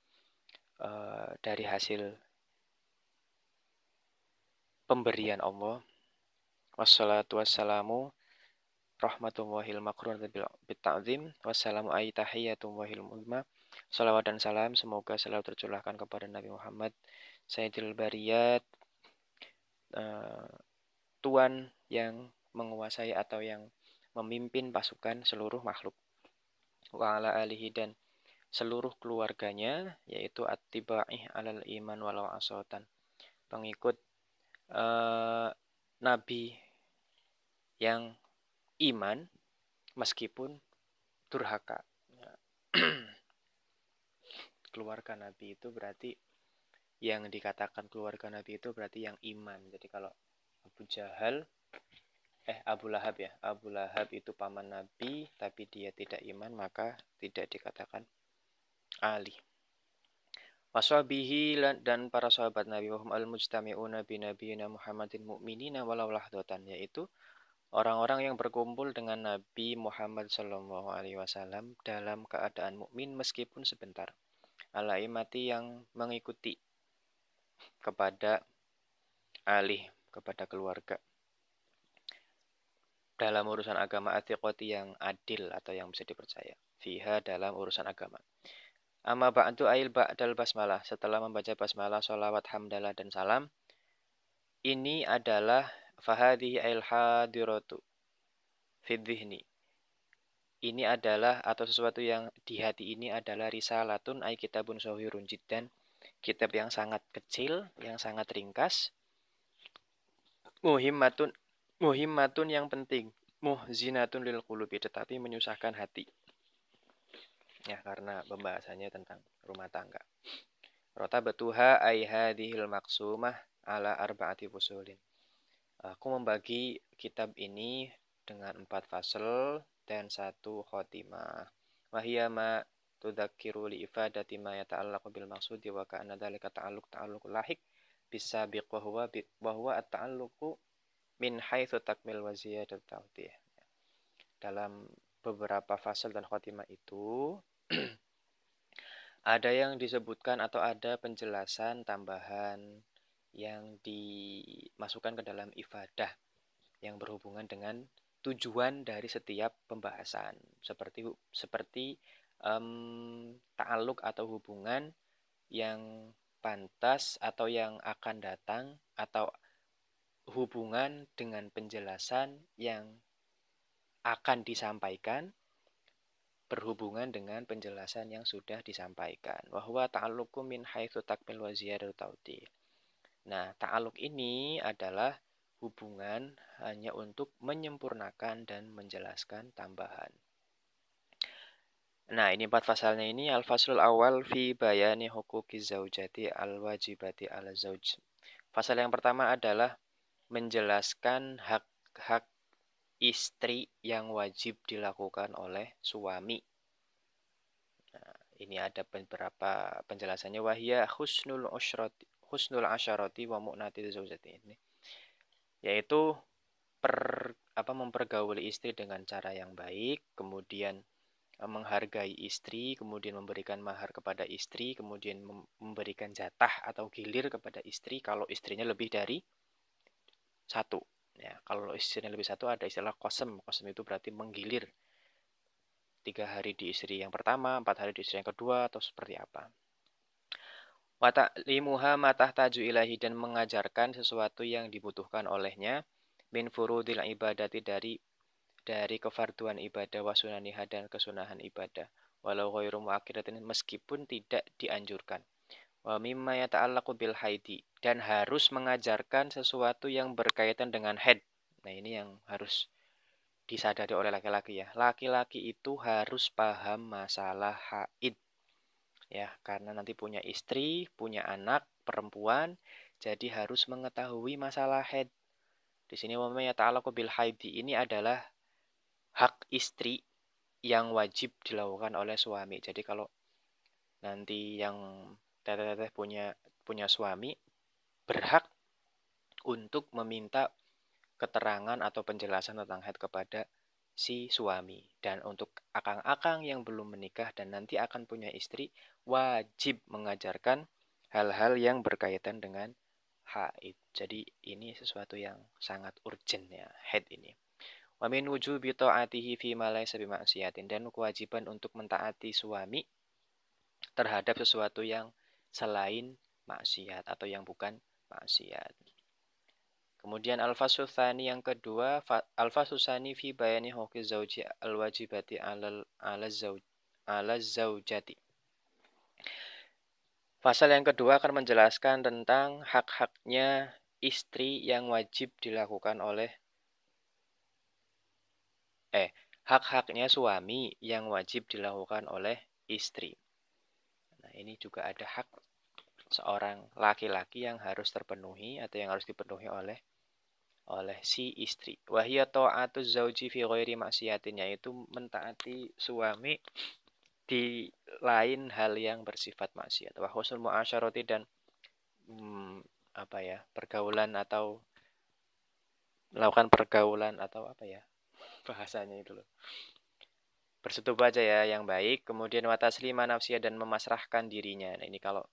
dari hasil pemberian Allah. Wassalatu wassalamu rahmatullahil makrun bitta'zim wassalamu ay tahiyyatullahil muhimah. Salawat dan salam semoga selalu tercurahkan kepada Nabi Muhammad Sayyidil Bariyat, Tuan yang menguasai atau yang memimpin pasukan seluruh makhluk. Wa ala alihi dan seluruh keluarganya yaitu at-tiba'i alal iman walau asotan. Pengikut Nabi yang iman meskipun durhaka. Keluarga Nabi itu berarti yang dikatakan keluarga Nabi itu berarti yang iman. Jadi kalau Abu Lahab ya. Abu Lahab itu paman Nabi tapi dia tidak iman maka tidak dikatakan ali. Washabihi dan para sahabat Nabi Muhammad al-mujtami'una bi nabiyina Muhammadin mu'minina walau lahdatan yaitu orang-orang yang berkumpul dengan Nabi Muhammad sallallahu alaihi wasallam dalam keadaan mukmin meskipun sebentar. Alaimati yang mengikuti kepada kepada keluarga dalam urusan agama atiqati yang adil atau yang bisa dipercaya fiha dalam urusan agama. Amma ba'du ail ba'dal basmalah setelah membaca basmalah sholawat hamdalah dan salam ini adalah fahadhihi ail hadiratu fi dhihni. Ini adalah atau sesuatu yang di hati ini adalah risalatun ay kitabun shahirun jiddan, kitab yang sangat kecil, yang sangat ringkas. Muhimmatun yang penting, muhzinatun lil qulubi tetapi menyusahkan hati. Ya, karena pembahasannya tentang rumah tangga. Rotabatuha ay hadhil maksumah ala arba'ati fusulin. Aku membagi kitab ini dengan 4 fasal dan 1 khotimah. Wahiyya ma tudzakiru li ifadati ma yata'allaqu bil maqsudi wa ka'anna dzalika ta'alluq lahik bisabiq wa huwa at-ta'alluqu min haitsu takmil wa ziyadat tawdih. Dalam beberapa fasal dan khotimah itu ada yang disebutkan atau ada penjelasan tambahan yang dimasukkan ke dalam ifadah yang berhubungan dengan tujuan dari setiap pembahasan seperti ta'aluk atau hubungan yang pantas atau yang akan datang atau hubungan dengan penjelasan yang akan disampaikan berhubungan dengan penjelasan yang sudah disampaikan. Wahwa ta'alluqu min haitsu takmil wa ziyadatu tawdih. Nah, ta'aluk ini adalah hubungan hanya untuk menyempurnakan dan menjelaskan tambahan. Nah, ini 4 pasalnya ini. Al-faslul awal fi bayani huquqiz zaujati al-wajibati ala zauj. Pasal yang pertama adalah menjelaskan hak-hak istri yang wajib dilakukan oleh suami. Nah, ini ada beberapa penjelasannya. Wahia husnul asyarati wa mu'nati zaujati ini. Yaitu mempergauli istri dengan cara yang baik, kemudian menghargai istri, kemudian memberikan mahar kepada istri, kemudian memberikan jatah atau gilir kepada istri kalau istrinya lebih dari satu. Ya, kalau istrinya lebih satu ada istilah qasam. Qasam itu berarti menggilir. 3 hari di istri yang pertama, 4 hari di istri yang kedua, atau seperti apa. Wa ta'limuha ma tahtaju ilahi, dan mengajarkan sesuatu yang dibutuhkan olehnya min furudil ibadati dari kefarduan ibadah wa sunaniha dan kesunahan ibadah walau ghairu muakkadatin meskipun tidak dianjurkan. Wa mimma yata'allaqu bil haidi, dan harus mengajarkan sesuatu yang berkaitan dengan haid. Nah, ini yang harus disadari oleh laki-laki ya. Laki-laki itu harus paham masalah haid. Ya, karena nanti punya istri, punya anak perempuan, jadi harus mengetahui masalah haid. Di sini wa mimma yata'allaqu bil haidi ini adalah hak istri yang wajib dilakukan oleh suami. Jadi kalau nanti yang teteh-teteh punya suami, berhak untuk meminta keterangan atau penjelasan tentang haid kepada si suami. Dan untuk akang-akang yang belum menikah dan nanti akan punya istri, wajib mengajarkan hal-hal yang berkaitan dengan haid. Jadi ini sesuatu yang sangat urgent ya, haid ini. Wa min wujubi ta'atihi fi ma laysa bimaksiatin, dan kewajiban untuk mentaati suami terhadap sesuatu yang selain maksiat atau yang bukan maksiat. Kemudian al-fasl tsani yang kedua, al-fasl tsani fi bayani huquqiz zauji al-wajibati 'ala zaujati. Pasal yang kedua akan menjelaskan tentang hak-haknya istri yang wajib dilakukan oleh hak-haknya suami yang wajib dilakukan oleh istri. Nah, ini juga ada hak seorang laki-laki yang harus terpenuhi atau yang harus dipenuhi oleh si istri. Wahia ta'atuz zauji fi ghairi maksiatin, yaitu mentaati suami di lain hal yang bersifat maksiat. Wa husnul muasyarati, dan pergaulan atau melakukan pergaulan atau bahasanya itu loh. Bersetubuh aja ya yang baik, kemudian wa taslima nafsiyah, dan memasrahkan dirinya. Nah, ini kalau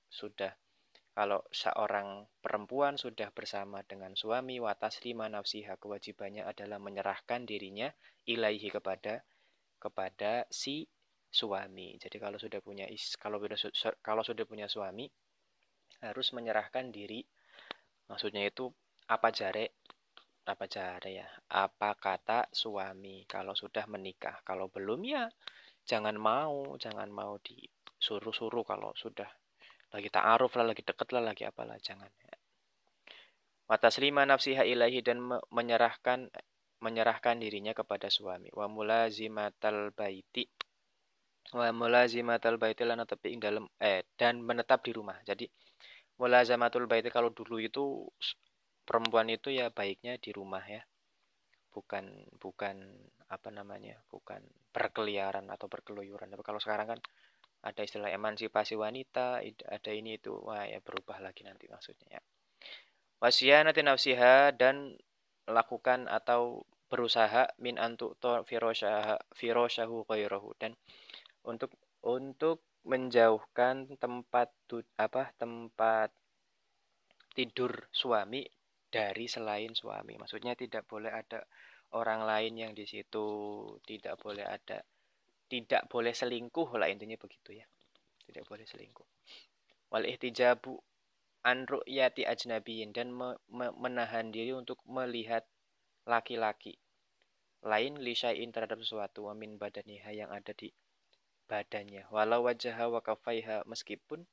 seorang perempuan sudah bersama dengan suami, wa taslima nafsiha, kewajibannya adalah menyerahkan dirinya ilaihi kepada si suami. Jadi kalau sudah punya suami harus menyerahkan diri. Maksudnya itu apa kata suami kalau sudah menikah. Kalau belum ya jangan mau disuruh-suruh. Kalau sudah lagi ta'aruf lah, lagi deket lah, lagi apalah, jangan. Wa taslima nafsiha ilahi, dan menyerahkan dirinya kepada suami. Wa mulazimatal baiti, Wa mulazimatul baiti lan tepi ing dalem dan menetap di rumah. Jadi mulazamatul baiti kalau dulu itu perempuan itu ya baiknya di rumah ya. Bukan bukan apa namanya? Bukan berkeliaran atau berkeluyuran. Tapi kalau sekarang kan ada istilah emansipasi wanita, ada ini itu. Wah, ya berubah lagi nanti maksudnya ya. Wasyianati nafsiha dan lakukan atau berusaha min antu to firosyahu ghairahu dan untuk menjauhkan tempat tidur suami dari selain suami. Maksudnya tidak boleh ada orang lain yang di situ, tidak boleh selingkuh lah intinya begitu ya. Tidak boleh selingkuh. Wal ihtijabu an ru'yati ajnabiyin dan menahan diri untuk melihat laki-laki lain lisyain terhadap sesuatu min badaniha yang ada di badannya walau wajah wa kafaiha meskipun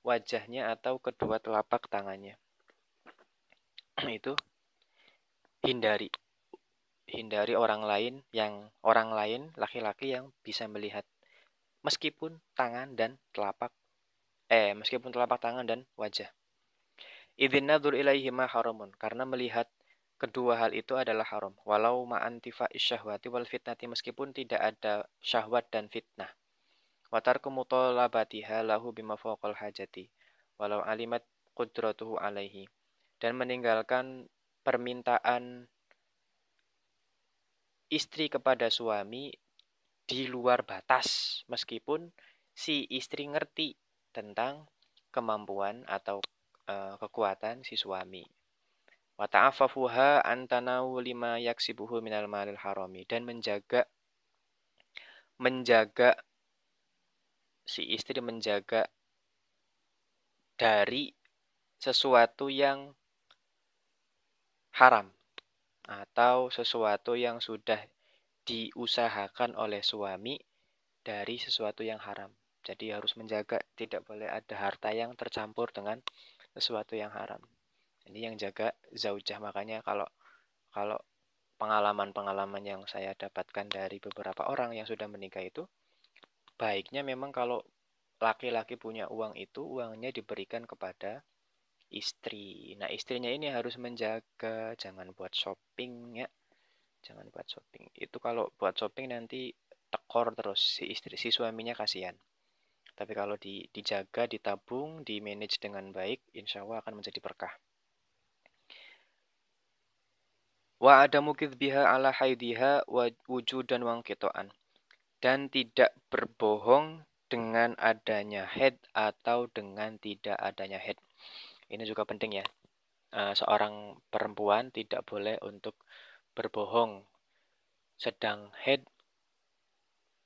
wajahnya atau kedua telapak tangannya. Itu hindari orang lain laki-laki yang bisa melihat meskipun telapak tangan dan wajah. Idzin nadur ilaihima haramun karena melihat kedua hal itu adalah haram walau ma'antifa isyahwati wal fitnati meskipun tidak ada syahwat dan fitnah. Wa tarku mutalabatiha lahu bima fawqal hajati walau alimat qudratuhu alaihi dan meninggalkan permintaan istri kepada suami di luar batas meskipun si istri ngerti tentang kemampuan atau kekuatan si suami. Wa ta'affafuha an tanawuli ma yaksibuhu minal malil harami dan menjaga si istri menjaga dari sesuatu yang haram atau sesuatu yang sudah diusahakan oleh suami dari sesuatu yang haram. Jadi harus menjaga tidak boleh ada harta yang tercampur dengan sesuatu yang haram. Ini yang jaga zaujah. Makanya kalau kalau pengalaman-pengalaman yang saya dapatkan dari beberapa orang yang sudah menikah itu baiknya memang kalau laki-laki punya uang itu uangnya diberikan kepada istri. Nah, istrinya ini harus menjaga, jangan buat shopping ya. Jangan buat shopping. Itu kalau buat shopping nanti tekor terus si suaminya kasihan. Tapi kalau dijaga, ditabung, di manage dengan baik, insya Allah akan menjadi berkah. Wa adamu kidbiha ala haidiha wujudan wangkitoan. Dan tidak berbohong dengan adanya head atau dengan tidak adanya head. Ini juga penting ya. Seorang perempuan tidak boleh untuk berbohong sedang head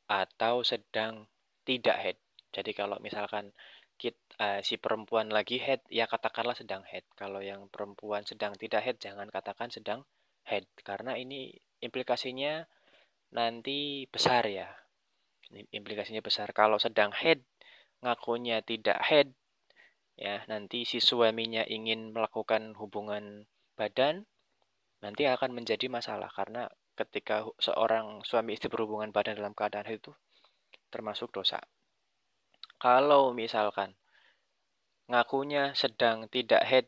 atau sedang tidak head. Jadi kalau misalkan si perempuan lagi head, ya katakanlah sedang head. Kalau yang perempuan sedang tidak head, jangan katakan sedang head. Karena ini implikasinya nanti besar ya. Implikasinya besar. Kalau sedang head, ngakunya tidak head, ya nanti si suaminya ingin melakukan hubungan badan, nanti akan menjadi masalah. Karena ketika seorang suami istri berhubungan badan dalam keadaan head itu termasuk dosa. Kalau misalkan ngakunya sedang tidak head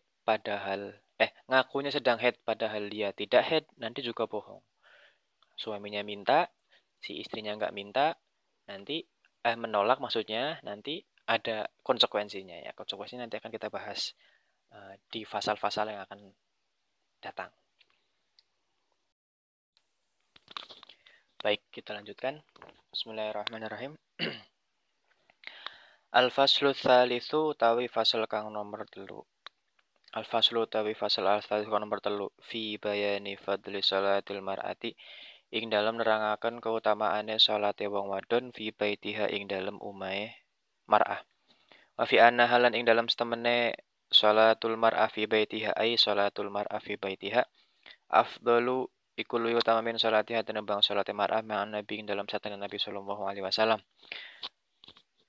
ngakunya sedang head padahal dia tidak head, nanti juga bohong. Suaminya minta, si istrinya nggak minta, nanti menolak maksudnya, nanti ada konsekuensinya ya. Konsekuensinya nanti akan kita bahas di pasal-pasal yang akan datang. Baik, kita lanjutkan. Bismillahirrahmanirrahim. Al-faslu tsalitsu utawi fasal kang nomor 3. Al-faslu utawi fasal al-tsalitsu kang nomor 3 fi bayani fadli salatil mar'ati ing dalem nerangaken keutamaane salate wong wadon fi baitiha ing dalem umahe mar'ah. Wa fi anna halan ing dalem setemene salatul mar'ah fi baitiha ai salatul mar'ah fi baitiha afdalu iku luwih utama min salatiha tinimbang salate mar'ah ma'an nabi ing dalem satene Nabi sallallahu alaihi wasallam.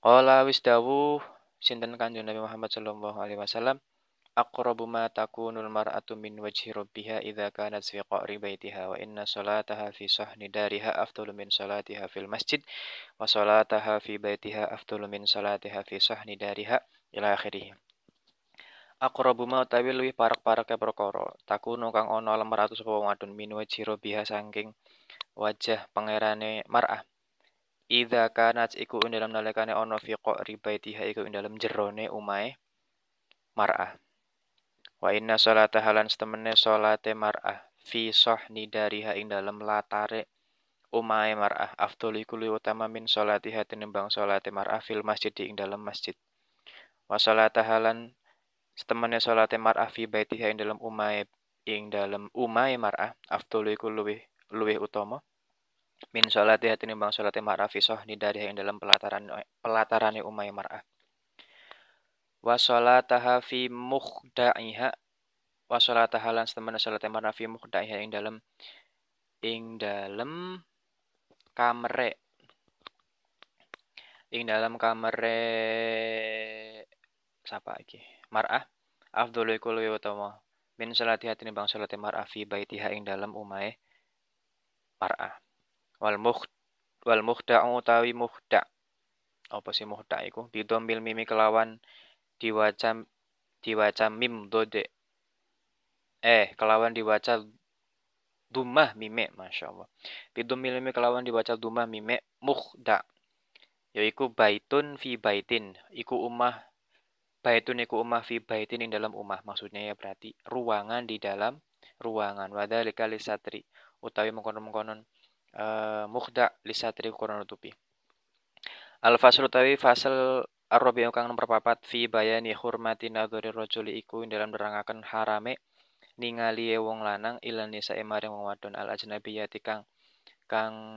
Qala wis dawuh sinten Kanjeng Nabi Muhammad sallallahu alaihi wasallam aqrabu ma takunul mar'atu min wajhi rabbiha idza kanat fi qa'ri baitiha wa inna salataha fi sahni dariha afdalu min salatiha fil masjid wa salataha fi baitiha afdalu min salatiha fi sahni dariha ila akhirih. Aqrabu ma utawi luwih parek-pareke perkara takunu kang ana lemar sapa wong wadon min wajhi rabbiha saking wajah pangerane mar'ah. Idza kanat iku ing dalem nalikane ana fi qa'ri baitiha iku ing dalem jerone umahe mar'ah. Wa inna sholata halan setemene sholate mar'ah fi sahni dariha ing dalem latare umahe mar'ah afdhol iku luwih utama min sholatiha tinimbang sholate mar'ah fil masjid ing dalem masjid. Wa sholata halan setemene sholate mar'ah fi baitiha ing dalem umahe mar'ah afdhol iku luwih utama min sholatiha tinimbang sholate mar'ah fi sahni dariha ing dalem pelatarane umahe mar'ah. Wa sholataha fi mukhda'iha wa sholataha lan setemene sholate mar'ah fi mukhda'iha ing dalem kamere sapa iki mar'ah afdhalu iku luwih utama min sholatiha tinimbang sholate mar'ah fi baitiha ing dalem umahe mar'ah. Wal mukhda'u utawi mukhda' apa sih mukhda' iku bidomil mimi kelawan diwaca mim dode kelawan diwaca dumah mime masyaallah bidomil mimi kelawan diwaca dumah mime mukhda' yaiku baitun fi baitin iku umah fi baitin ing dalam umah maksudnya ya berarti ruangan di dalam ruangan wadzalika lisatri utawi mengkonon-mengkonon mukhda lisatri kurang nutupi. Al faslu utawi fasal ar-rabi'u kang nomor 4 fi bayani hurmati nadhuri rajuli iku ing dalam nerangaken harame ningali wong lanang ilan nisa maring wong wadon al ajnabiyati kang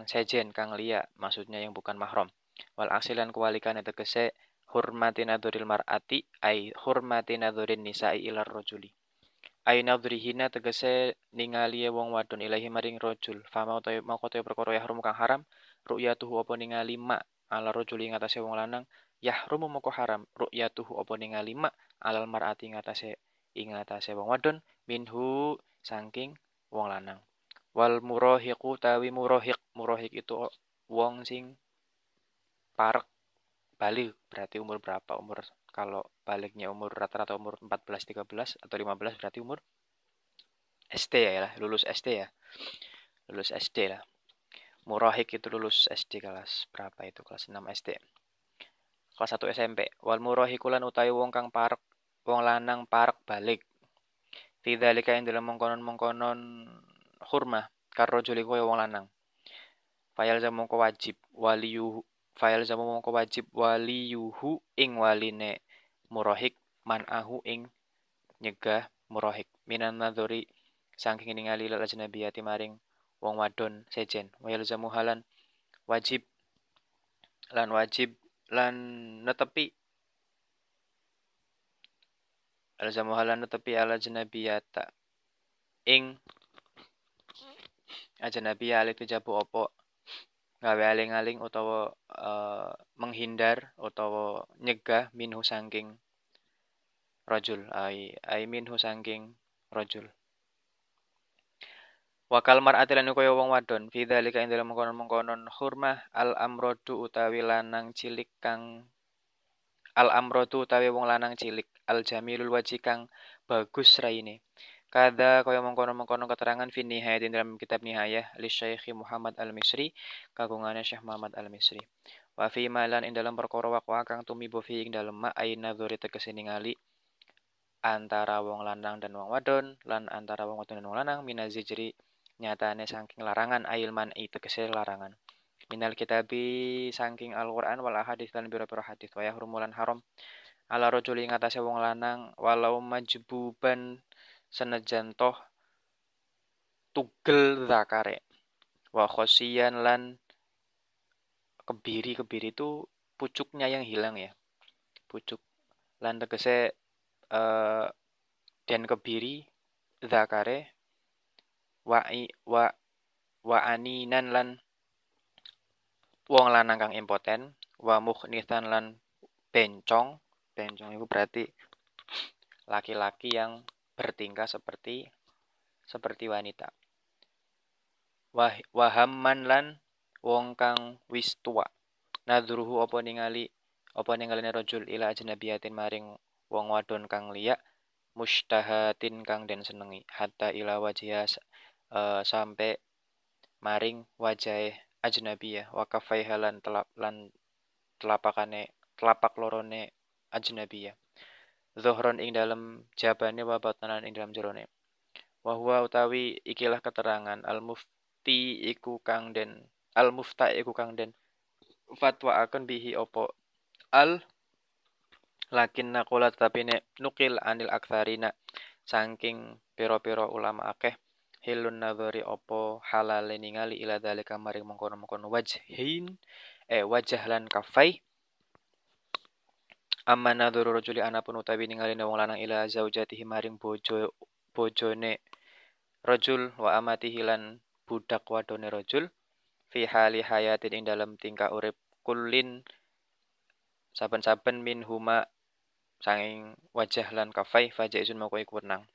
sejen kang liya maksudnya yang bukan mahram. Wal asilan kuwalikane tegese hurmati nadhuril mar'ati ai hurmati nadhurin nisa'i ilar rajuli. Ai nadhrihina tegese ningali wong wadon ilahi maring rajul. Fama utawi mongko perkara yahrum kang haram ru'yatuhu apa ningali ma ala rajuli ngatasé wong lanang yahrumu moko haram ru'yatuhu apa ningali ma alal mar'ati ngatasé wong wadon minhu saking wong lanang. Wal murahiqu tawi murahiq itu wong sing parek balik berarti umur berapa kalau baliknya umur rata-rata umur 14 13 atau 15 berarti umur SD ya lulus SD ya lulus SD lah murahik itu lulus SD kelas berapa itu kelas 6 SD kelas 1 SMP wal murahiku lan utawi wong lanang parek balik fidzalika ing dalem mongkonon hurmah karo juli kowe wong lanang fayal mongko wajib waliyuhu ing waline murahik manahu ing nyegah murahik minan nadzuri saking ningali lal ajnabiyati maring wong wadon sejen wayal zamu halan wajib lan netepi alzamu halan netepi al ajnabiyata ing ajnabiyah alitu jabu opo gawe aling-aling utawa menghindar utawa nyegah minhu saking rajul ai minhu saking rajul. Wakal mar'ati lan kaya wong wadon fi dzalika ing dalem mengkonon hurmah al amrodu utawi wong lanang cilik al jamilul waji kang bagus raine. Kada kaya mengkonon keterangan fi nihayat dalam kitab Nihayah li Syekh Muhammad Al-Misri kagungane Syekh Muhammad Al-Misri. Wa fi malan ing dalam perkara waqwa kang tumibo fi ing dalem ma aina dzuri tegese ningali antara wong lanang dan wong wadon lan antara wong wadon dan wong lanang minazijri nyatane saking larangan ailman tegese larangan. Minal kitabi saking Al-Qur'an wal hadis lan biro-biro hadis wa yahrumu lan haram ala rajuli ngatasé wong lanang walau majbuban senajan toh tugel zakare wa khosiyan lan kebiri itu pucuknya yang hilang ya pucuk lan tegese dan kebiri zakare wa aninan lan wong lanang kang impoten wa mukhnisan lan bencong itu berarti laki-laki yang bertingkah seperti wanita. Wahamman lan wong kang wis tuwa. Nadruhu apa ningali rajul ila ajnabiyatin maring wong wadon kang liya mustahatin kang den senengi hatta ila wajhiha sampai maring wajahe ajnabiyah wa kafaiha lan telapak lorone ajnabiyah zuhron ing dalem jabane wa batanan ing dalem jerone wa huwa utawi ikilah keterangan al mufta iku kang den fatwa akan bihi opo al lakin nakola tetapi nek nukil anil aktsarina saking pira-pira ulama akeh hilun nadhari opo halale ningali ila dalika maring mengkono-mengkono wajah lan kafai amma nadhuru rajuli anapun utawi ningali wong lanang ila zaujatihi maring bojone rajul wa amatihi lan budak wadone rajul fi hali hayatin ing dalam tingkah urip kullin saben-saben min huma sanging wajah lan kafai fajaizun moko iku wenang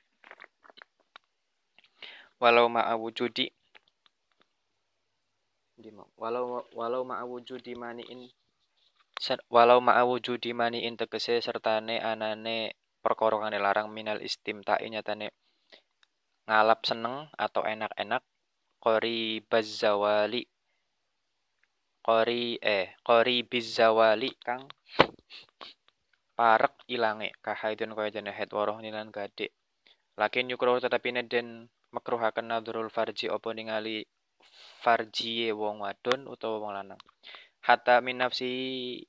walau ma'awujudi maniin tegese sertane anane perkara kang larang minal istimta'i nyatane ngalap seneng atau enak-enak qori bizawali kang parek ilange kahaidun kaya dene haid waroh nilan gadek lakin yukro tetapine den makruhaken nadrul farji apa ningali farjiye wong wadon utawa wong lanang hatta minafsi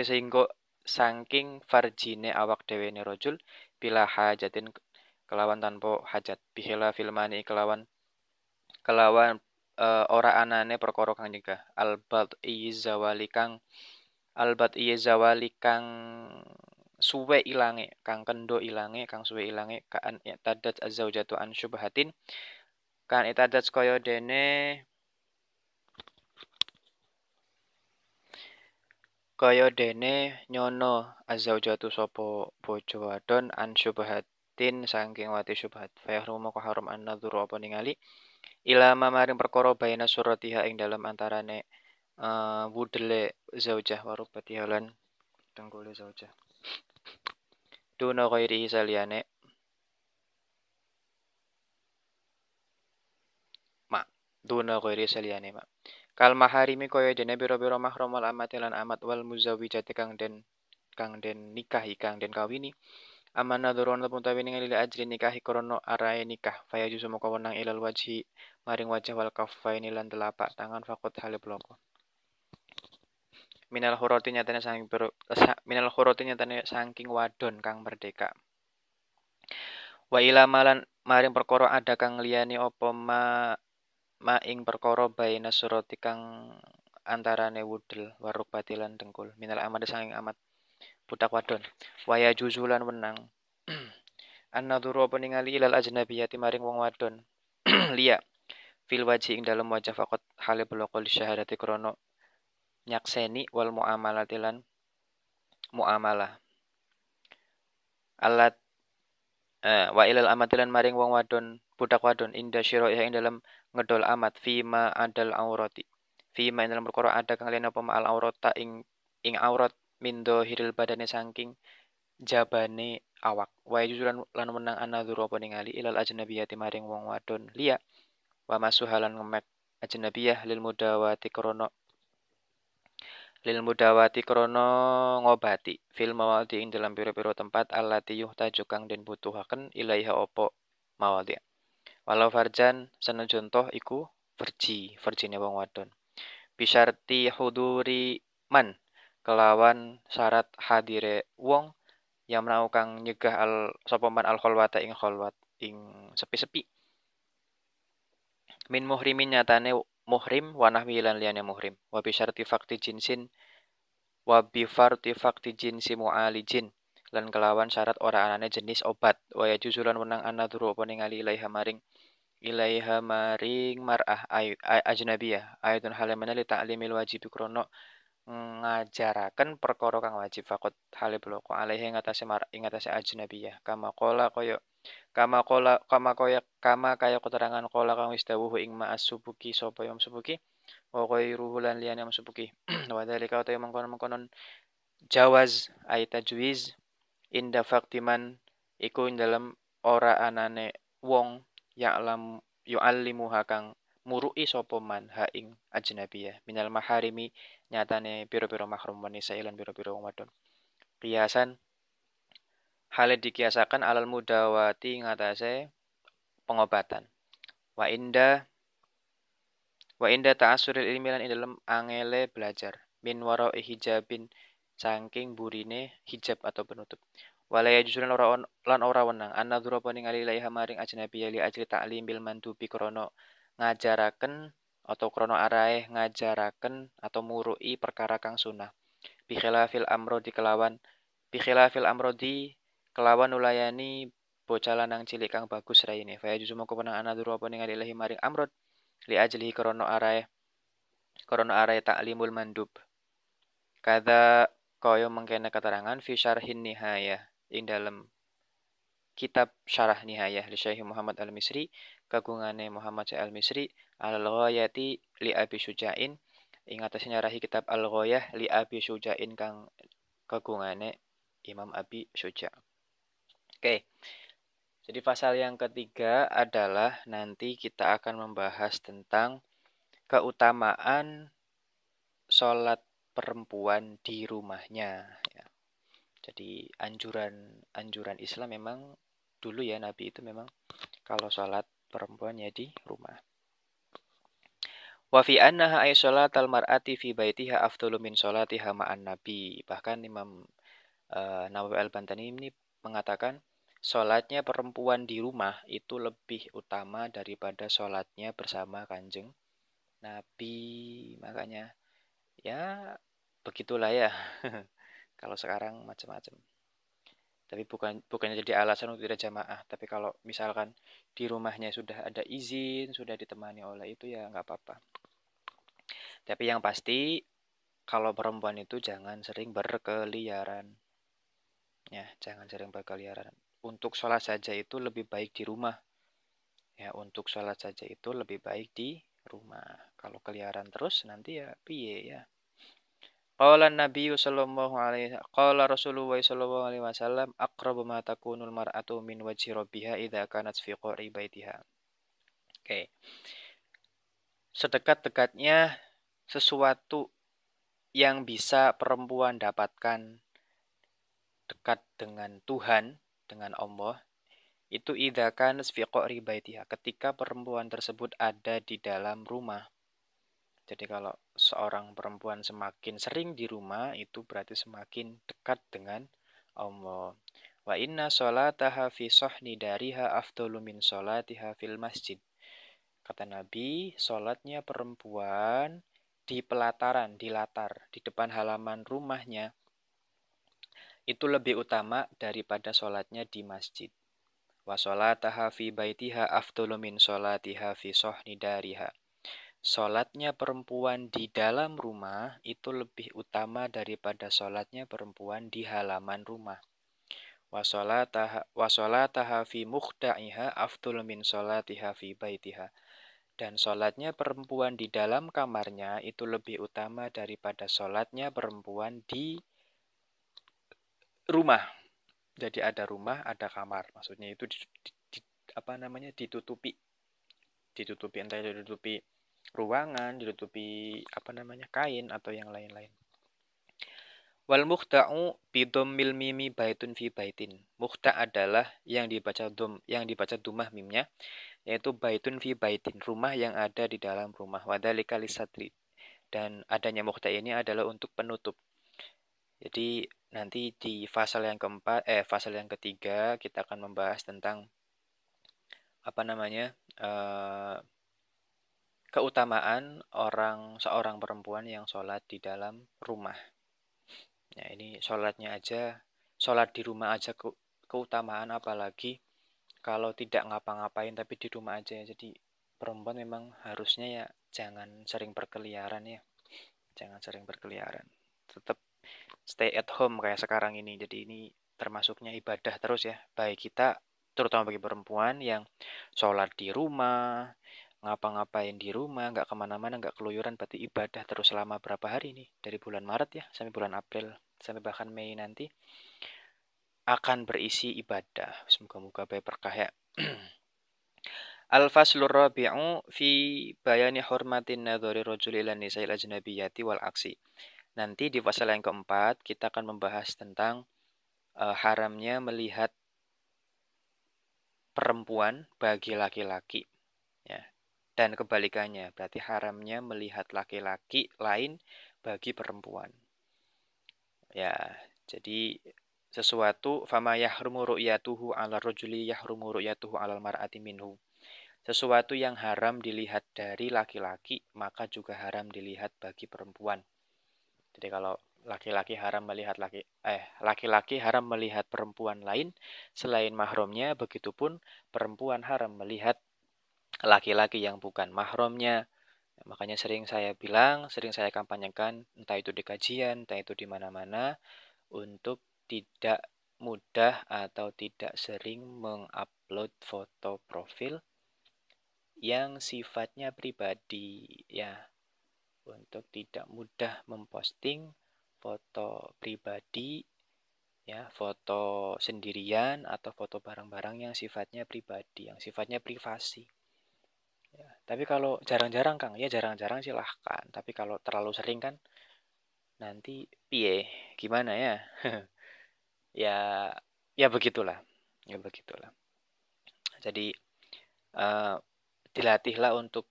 sehingga saking farjine awak dhewe ne rajul bila hajatin kelawan tanpa hajat bihila filmani kelawan ora anane perkara kang nyegah albat zawali kang suwe ilange kang kendo ilange kang suwe ilange kaan tadat azzaujatu an syubhatin kan itadat kaya dene nyono azzaujatu sapa bojo wadon an syubhatin saking wati syubhat fayahrumu maka haram an nadzuru apa ningali ilama maring perkara baina suratiha ing dalam antarane wudele zaujah warubatiha lan dengkule zaujah duna ghairihi saliyane ma kal maharimi kaya dene pira-pira mahram wal amati lan amat wal muzawwijati kang den nikahi kang den kawini aman nadhurun utawi ningali ajri nikahi krana arae nikah faya juzu moko wenang ilal wajhi maring wajah wal kaffaini lan telapak tangan fakot hale bloko minal khurati nyatane saking wadon kang merdeka wa ila malan maring perkara ada kang liyane apa ing perkara baina surati kang antarane wudel warubati lan dengkul minal amad saking amat budak wadon waya juzulan wenang an-nadhuru apa ningali ilal ajnabiyati maring wong wadon liya fil wajhi ing dalem wajah fakot hale bloko li syahadati krana nyakseni wal muamalati lan muamalah alat wa ilal amatilan maring wong wadon budak wadon inda syira ing dalam ngedol amat fima adal aurati fima ing dalam perkara ada kang liyane apa ma'al aurata ing aurat min dhahiril badane saking jabane awak wa juzulan lan menang anadzuru apa ningali ilal ajnabiyati maring wong wadon liya wa masuhalan ngemek ajnabiyah lil mudawati krana ngobati fil mawadi ing dalam pira-pira tempat allati yuhtaju kang den butuhaken ilaiha apa mawadi walau farjan senajan toh iku verjine wong wadon bisyarti huduri man kelawan syarat hadire wong yang menau kang nyegah sapa man al khalwata ing khalwat ing sepi-sepi min muhrimin nyatane muhrim wa nahwi lan liyane muhrim wa bi syarti fakti jinsi mu'alijin lan kelawan syarat ora anane jenis obat wa ya juzulan wenang anadzuru apa ningali ilaiha maring mar'ah ajnabiyah ayatun halamana li ta'limil wajib krana ngajaraken perkara kang wajib faqat hale bloko alaihi ing atase ajnabiyah kama kaya keterangan qala kang wis dawuh ing ma'as subuki sapa Imam Subuki wa ghairuhu lan liyane Imam Subuki wa dzalika ta mengkonon jawaz ay tajwiz inda faktiman iku ing dalem ora anane wong ya'lam yu'allimuha kang muru'i sapa man ha ing ajnabiyah minal maharimi nyatane pira-pira mahrum wanisa lan pira-pira wong wadon kiasan hale dikiasakan alal mudawati ngatasé pengobatan wa inda ta'assuril ilmi lan ing dalem angele belajar min wara'i hijabin saking burine hijab atau penutup wala yajuzulan lan ora wenang annadzura ningali ilaiha maring ajnabiyah li ajli ta'limil mandubi krana ngajaraken atau krana arahe ngajaraken atau muru'i perkara kang sunah bi khilafil amrodi kelawan ulayani bocah lanang cilik kang bagus raine fa yajuzu moko penang annadzura ningali ilahi maring amrod li ajli krana arahe ta'limul mandub kada kaya mengkene keterangan fi syarhin nihayah ing dalem kitab syarah nihayah li Syekh Muhammad Al-Misri kagungane Muhammad Syekh Al-Misri al-ghayati li Abi Syuja'in ing atase nyarahi kitab al-ghayah li Abi Syuja'in kang kagungane Imam Abi Syuja'. Oke. Jadi pasal yang ketiga adalah nanti kita akan membahas tentang keutamaan sholat perempuan di rumahnya. Ya. Jadi anjuran Islam memang dulu ya Nabi itu memang kalau sholat perempuannya di rumah. Wa fi annaha ay sholatal mar'ati fi baitiha afdalu min sholatiha ma'an Nabi. Bahkan Imam Nawawi Al-Bantani ini mengatakan sholatnya perempuan di rumah itu lebih utama daripada sholatnya bersama Kanjeng Nabi. Makanya ya begitulah ya. Kalau sekarang macam-macam. Tapi bukannya jadi alasan untuk tidak jamaah. Tapi kalau misalkan di rumahnya sudah ada izin, sudah ditemani oleh itu ya nggak apa-apa. Tapi yang pasti kalau perempuan itu jangan sering berkeliaran. Ya, jangan sering berkeliaran. Untuk sholat saja itu lebih baik di rumah. Ya, untuk sholat saja itu lebih baik di rumah. Kalau keliaran terus nanti ya piye ya. Qala Nabi sallallahu alaihi qala Rasulullah sallallahu alaihi wasallam aqrabu ma takunul mar'atu min wajhi rabbiha idza kanat fi qari baitiha. Oke. Sedekat-dekatnya sesuatu yang bisa perempuan dapatkan dekat dengan Tuhan, dengan Allah, itu idza kanat fi qari baitiha, ketika perempuan tersebut ada di dalam rumah. Jadi kalau seorang perempuan semakin sering di rumah itu berarti semakin dekat dengan Allah. Wa inna sholataha fi sohni dariha afdalu min sholatiha fil masjid. Kata Nabi, sholatnya perempuan di pelataran, di latar, di depan halaman rumahnya itu lebih utama daripada sholatnya di masjid. Wa sholataha fi baitiha afdalu min sholatiha fi sohni dariha. Sholatnya perempuan di dalam rumah itu lebih utama daripada sholatnya perempuan di halaman rumah. Wa sholataha fi mukhda'iha afdul min sholatiha fi baitiha. Dan sholatnya perempuan di dalam kamarnya itu lebih utama daripada sholatnya perempuan di rumah. Jadi ada rumah, ada kamar. Maksudnya itu ditutupi. Ditutupi, entah itu ditutupi ruangan, ditutupi kain atau yang lain-lain. Wal mukhta'u bidammil mimi baitun fi baitin. Mukhta' adalah yang dibaca dhammah mimnya, yaitu baitun fi baitin, rumah yang ada di dalam rumah. Wadzalika lisatri. Dan adanya mukhta' ini adalah untuk penutup. Jadi nanti di fasal yang ketiga kita akan membahas tentang keutamaan seorang perempuan yang sholat di dalam rumah. Ya, ini sholat di rumah aja keutamaan, apalagi kalau tidak ngapa-ngapain tapi di rumah aja. Jadi perempuan memang harusnya ya jangan sering berkeliaran ya. Jangan sering berkeliaran. Tetap stay at home kayak sekarang ini. Jadi ini termasuknya ibadah terus ya. Baik kita, terutama bagi perempuan yang sholat di rumah, ngapa-ngapain di rumah, nggak kemana-mana, nggak keluyuran, berarti ibadah terus selama berapa hari nih? Dari bulan Maret ya, sampai bulan April, sampai bahkan Mei nanti akan berisi ibadah. Semoga-moga baik berkah ya. Al-faslur rabi'u fi bayani hurmatin nadhari rajuli ila nisa'il ajnabiyyati wal aksi. Nanti di pasal yang keempat kita akan membahas tentang haramnya melihat perempuan bagi laki-laki ya. Dan kebalikannya, berarti haramnya melihat laki-laki lain bagi perempuan. Ya, jadi sesuatu fama yahrumu ru'yatuhu 'ala rajuli yahrumu ru'yatuhu 'alal mar'ati minhu. Sesuatu yang haram dilihat dari laki-laki, maka juga haram dilihat bagi perempuan. Jadi kalau laki-laki haram melihat perempuan lain selain mahramnya, begitupun perempuan haram melihat laki-laki yang bukan mahramnya. Makanya sering saya bilang, sering saya kampanyekan, entah itu di kajian, entah itu di mana-mana, untuk tidak mudah atau tidak sering mengupload foto profil yang sifatnya pribadi ya, untuk tidak mudah memposting foto pribadi ya, foto sendirian atau foto barang-barang yang sifatnya pribadi, yang sifatnya privasi ya. Tapi kalau jarang-jarang Kang, ya jarang-jarang silahkan, tapi kalau terlalu sering kan nanti piye gimana ya. Ya ya begitulah, ya begitulah. Jadi dilatihlah untuk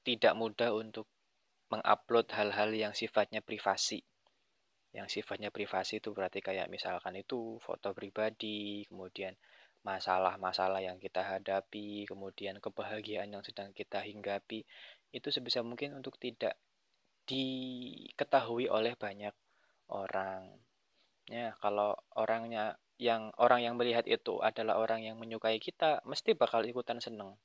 tidak mudah untuk mengupload hal-hal yang sifatnya privasi. Yang sifatnya privasi itu berarti kayak misalkan itu foto pribadi, kemudian masalah-masalah yang kita hadapi, kemudian kebahagiaan yang sedang kita hinggapi, itu sebisa mungkin untuk tidak diketahui oleh banyak orang. Ya, kalau orang yang melihat itu adalah orang yang menyukai kita, mesti bakal ikutan seneng.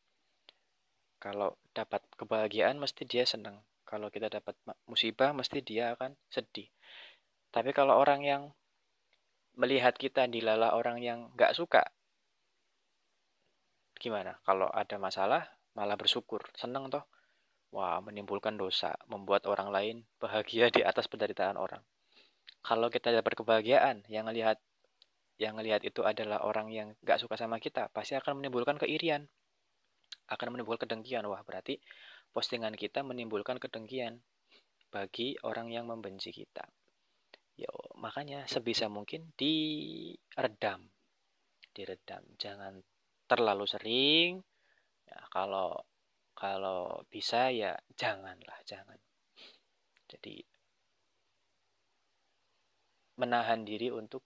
Kalau dapat kebahagiaan, mesti dia seneng. Kalau kita dapat musibah, mesti dia akan sedih. Tapi kalau orang yang melihat kita dilala orang yang nggak suka, gimana? Kalau ada masalah, malah bersyukur, seneng toh. Wah, menimbulkan dosa, membuat orang lain bahagia di atas penderitaan orang. Kalau kita dapat kebahagiaan, yang ngelihat itu adalah orang yang nggak suka sama kita, pasti akan menimbulkan keirian, akan menimbulkan kedengkian. Wah, berarti postingan kita menimbulkan kedengkian bagi orang yang membenci kita. Yo, makanya sebisa mungkin diredam, jangan terlalu sering. Ya, kalau kalau bisa ya janganlah, jangan. Jadi menahan diri untuk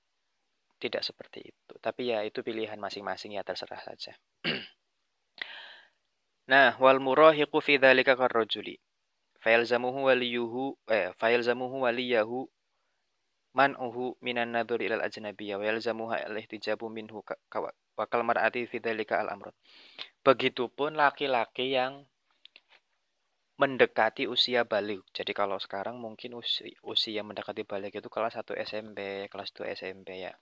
tidak seperti itu. Tapi ya itu pilihan masing-masing ya, terserah saja. Nah, wal murahiqu fi dzalika karrajuli. Fayalzamuhu waliyahu man'uhu minan nadhuri ilal ajnabiyya wa yalzamuha al-ihtijabu minhu wa kal mar'ati fi dzalika al-amr. Begitupun laki-laki yang mendekati usia balik. Jadi kalau sekarang mungkin usia mendekati balik itu kelas 1 SMP, kelas 2 SMP ya.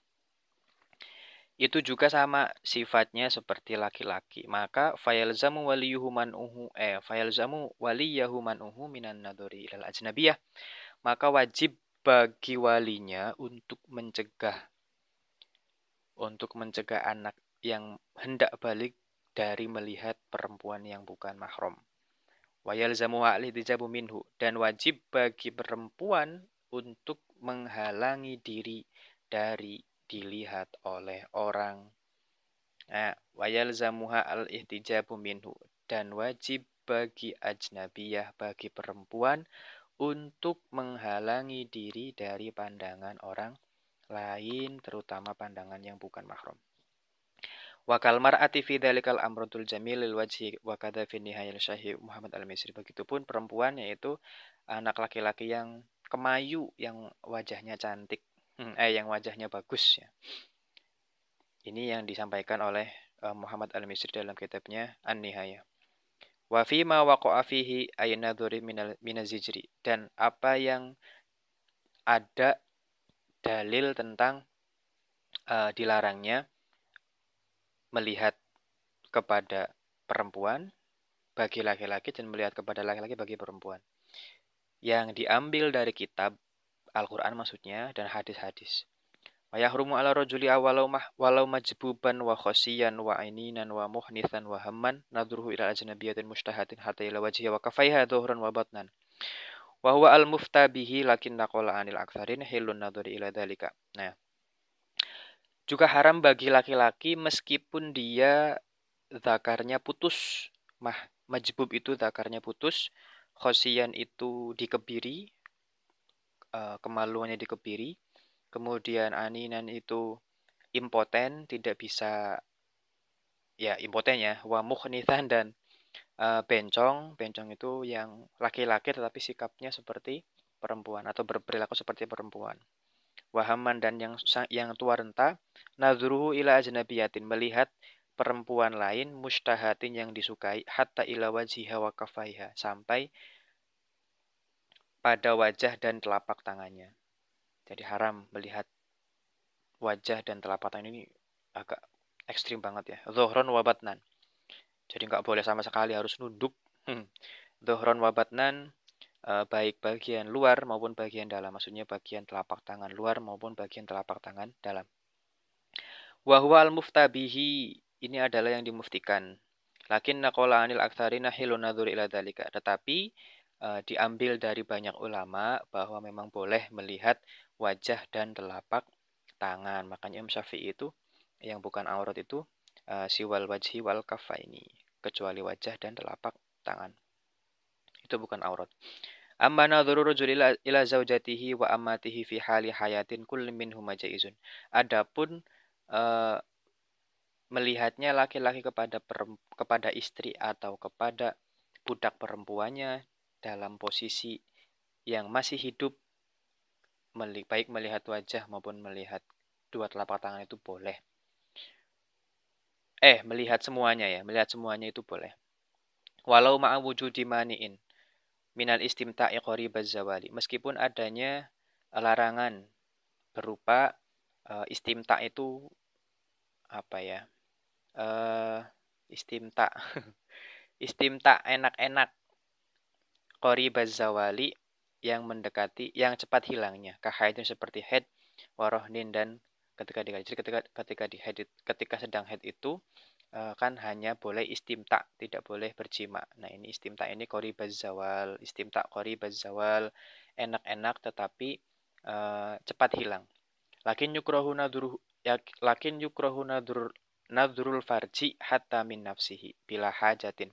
Itu juga sama sifatnya seperti laki-laki. Maka fayalzamu waliyahu man'uhu minan nadhuri ilal ajnabiyah. Maka wajib bagi walinya untuk mencegah anak yang hendak balik dari melihat perempuan yang bukan mahram. Wayalzamuha al-ihtijabu minhu, dan wajib bagi perempuan untuk menghalangi diri dari dilihat oleh orang. Nah, wayalzamuha al-ihtijabu minhu, dan wajib bagi ajnabiyah, bagi perempuan untuk menghalangi diri dari pandangan orang lain, terutama pandangan yang bukan mahram. Wa kal mar'ati fi dzalikal amradul jamilil wajhi wa kadza fi nihayil Syekh Muhammad Al-Misri. Begitupun perempuan, yaitu anak laki-laki yang kemayu, yang wajahnya cantik, yang wajahnya bagus ya. Ini yang disampaikan oleh Muhammad Al-Misri dalam kitabnya An-Nihayah. Wa fima waqa'a fihi ayinadhuri minazijri, dan apa yang ada dalil tentang dilarangnya melihat kepada perempuan bagi laki-laki dan melihat kepada laki-laki bagi perempuan. Yang diambil dari kitab Al-Quran maksudnya dan hadis-hadis. Wa yahrumu ala rajuli walau majbuban wa khosiyan wa aininan wa muhnithan wa hamman nadruhu ila ajnabiyatin mustahatin hatta ila wajhiha wa kafaiha dhuhran wa batnan. Wa huwa al-mufta bihi lakin naqala anil aktsarin hilun nadhuri ila dzalika. Nah, juga haram bagi laki-laki meskipun dia zakarnya putus. Majbub itu zakarnya putus, khosiyan itu dikebiri, kemaluannya dikebiri, kemudian aninan itu impoten, tidak bisa, ya impoten ya, wa muhnithan, dan bencong itu yang laki-laki tetapi sikapnya seperti perempuan atau berperilaku seperti perempuan. Wahaman, dan yang tua renta, nadruhu ila ajnabiyatin, melihat perempuan lain, mustahatin yang disukai, hatta ila wajhiha wa kafaiha, sampai pada wajah dan telapak tangannya. Jadi haram melihat wajah dan telapak tangan ini, agak ekstrim banget ya. Dhuhran wa batnan. Jadi nggak boleh sama sekali, harus nunduk. Dhuhran wa batnan, baik bagian luar maupun bagian dalam. Maksudnya bagian telapak tangan luar maupun bagian telapak tangan dalam. Wa huwa al-muftabihi, ini adalah yang dimuftikan. Lakin naqala anil aktsarina hilun nadzur ila dzalika. Tetapi diambil dari banyak ulama bahwa memang boleh melihat wajah dan telapak tangan. Makanya Imam Syafi'i itu yang bukan aurat itu siwal wajhi wal kafaini, kecuali wajah dan telapak tangan. Itu bukan aurat. Amma nadhuru rajuli ila zaujatihi wa ammatihi fi hali hayatin kullu minhum jaizun. Adapun melihatnya laki-laki kepada istri atau kepada budak perempuannya dalam posisi yang masih hidup, baik melihat wajah maupun melihat dua telapak tangan itu boleh. Melihat semuanya itu boleh. Walau ma'a wujudi mani'in minal istimta'i qaribaz zawali, meskipun adanya larangan berupa istimta' itu apa ya? Istimta' istimta' enak-enak, qaribaz zawali, yang mendekati, yang cepat hilangnya, kahaidun seperti haid, warohnin, dan ketika di haid. Jadi ketika sedang haid itu kan hanya boleh istimta, tidak boleh berjima. Nah, ini istimta ini qaribaz zawal, istimta qaribaz zawal, enak-enak tetapi cepat hilang. Lakin yukrahu nadrul farji hatta min nafsihi bila hajatin.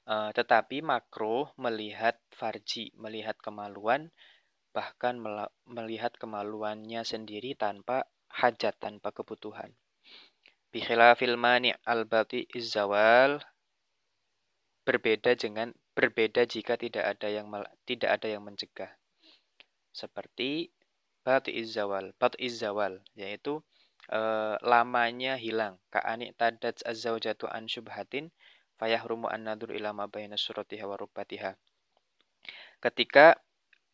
Tetapi makruh melihat farji, melihat kemaluan, bahkan melihat kemaluannya sendiri tanpa hajat, tanpa kebutuhan. Bikhilafil mani' al-bati izzawal, berbeda jika tidak ada yang mencegah. Seperti bati izzawal, yaitu lamanya hilang. Ka'ani tadat az-zawjatu an syubhatin fayahrumu an nadur ila ma baina suratiha wa rukbatiha. Ketika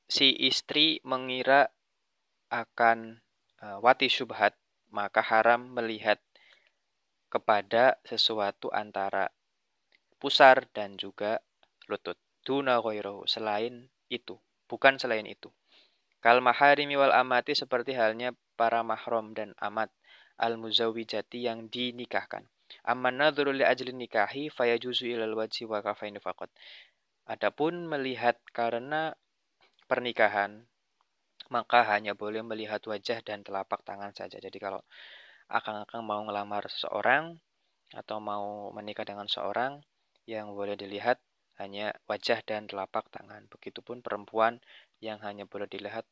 si istri mengira akan wati syubhat, maka haram melihat kepada sesuatu antara pusar dan juga lutut. Duna ghairahu, bukan selain itu. Kal maharimi wal amati, seperti halnya para mahram dan amat, al muzawwijati, yang dinikahkan. Amman nadhuru li ajli nikahi fayajuzu ilal wajhi wa kafaini faqat. Adapun melihat karena pernikahan, maka hanya boleh melihat wajah dan telapak tangan saja. Jadi kalau akang-akang mau ngelamar seseorang atau mau menikah dengan seorang, yang boleh dilihat hanya wajah dan telapak tangan. Begitupun perempuan, yang hanya boleh dilihat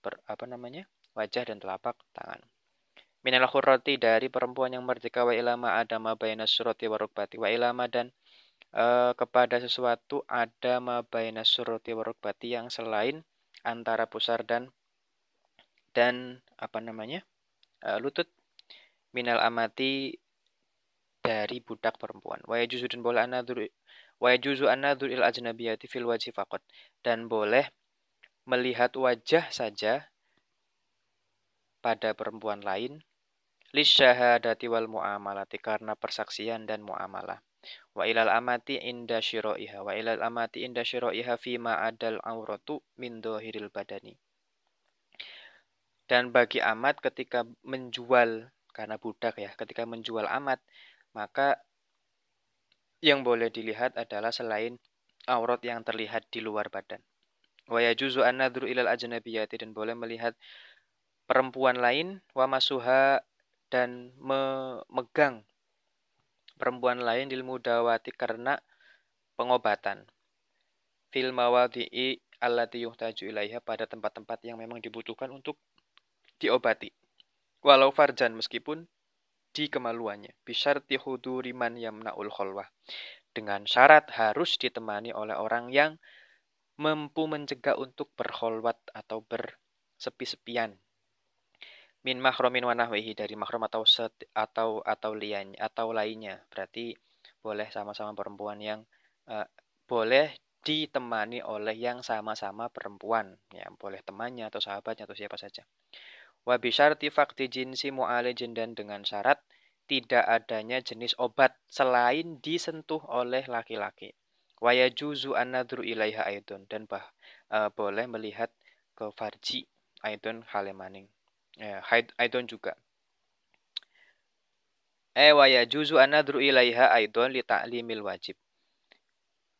wajah dan telapak tangan. Minal khurrati, dari perempuan yang merdeka, wa ilama adama baina surati wa rukbati, wa ilama, dan kepada sesuatu ada ma baina surati wa rukbati, yang selain antara pusar dan lutut, minal amati, dari budak perempuan. Wa yajuzu, dan boleh Wa yajuzu an-nadhur il ajnabiyati fil wajhi faqat. Dan boleh melihat wajah saja pada perempuan lain lisyahadati wal muamalati karena persaksian dan muamalah. Wa ilal amati inda syira'iha wa ilal amati inda syira'iha fima adal auratu min dhahiril badani. Dan bagi amat ketika menjual, karena budak ya, ketika menjual amat, maka yang boleh dilihat adalah selain aurat yang terlihat di luar badan. Wa yajuzu an-nadhru ilal ajnabiyati, dan boleh melihat perempuan lain, wa masuha, dan memegang perempuan lain lil mudawati karena pengobatan. Fil mawadhi'i allati yuhtaju ilaiha, pada tempat-tempat yang memang dibutuhkan untuk diobati. Walau farjan, meskipun di kemaluannya. Bisyarti huduri man yamna'ul khalwah, dengan syarat harus ditemani oleh orang yang mampu mencegah untuk berkholwat atau bersepi-sepian. Min mahromin wa nahwihi, dari mahram atau lainnya. Berarti boleh sama-sama perempuan yang boleh ditemani oleh yang sama-sama perempuan, ya, boleh temannya atau sahabatnya atau siapa saja. Wa bisyarti faqdi jinsi mu'alijin, dan dengan syarat tidak adanya jenis obat selain disentuh oleh laki-laki. Wa yajuzu an-nadhru ilaiha aidon, dan boleh melihat ke farji aidon halemaning. Aidon juga. Wa yajuzu an-nadhru ilaiha aidon li ta'limil wajib.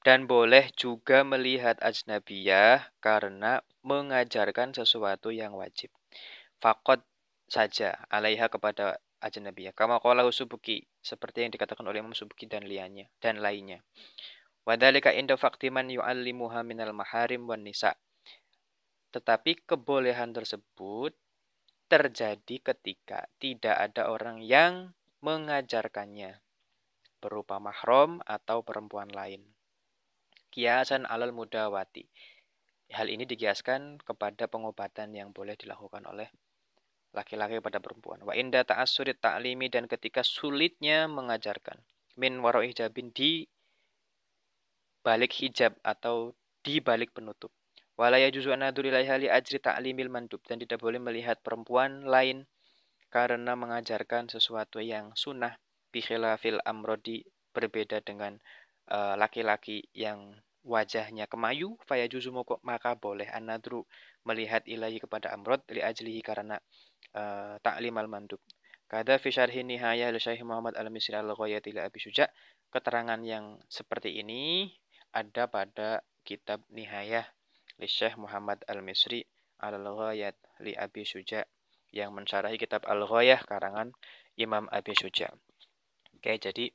Dan boleh juga melihat ajnabiyah karena mengajarkan sesuatu yang wajib. Faqad saja alaiha, kepada ajnabiyah. Kama qala Subuki, seperti yang dikatakan oleh Imam Subuki dan lainnya. Wa dzalika inda faqdi man yu'allimuha minal maharim wan nisa. Tetapi kebolehan tersebut terjadi ketika tidak ada orang yang mengajarkannya, berupa mahram atau perempuan lain. Kiasan alal mudawati. Hal ini dikiaskan kepada pengobatan yang boleh dilakukan oleh laki-laki pada perempuan. Wa inda ta'assurit ta'limi, dan ketika sulitnya mengajarkan. Min waro hijabin, di balik hijab atau di balik penutup. Wala yajuzu an-nadhuru ilaiha li ajri ta'limil mandub, dan tidak boleh melihat perempuan lain karena mengajarkan sesuatu yang sunnah. Bi khilafil amrodi, berbeda dengan laki-laki yang wajahnya kemayu. Fayajuzu, maka boleh an-nadhru, melihat ilahi kepada amrod, li ajlihi, karena ta'lim al-mandub. Kada fi syarhi nihayah li Syekh Muhammad al-Misri al-Ghayati li Abi Syuja. Keterangan yang seperti ini ada pada kitab Nihayah li Syekh Muhammad al-Misri al-Ghayat li Abi Syuja, yang mensyarahi kitab Al-Ghayah karangan Imam Abi Syuja. Oke, jadi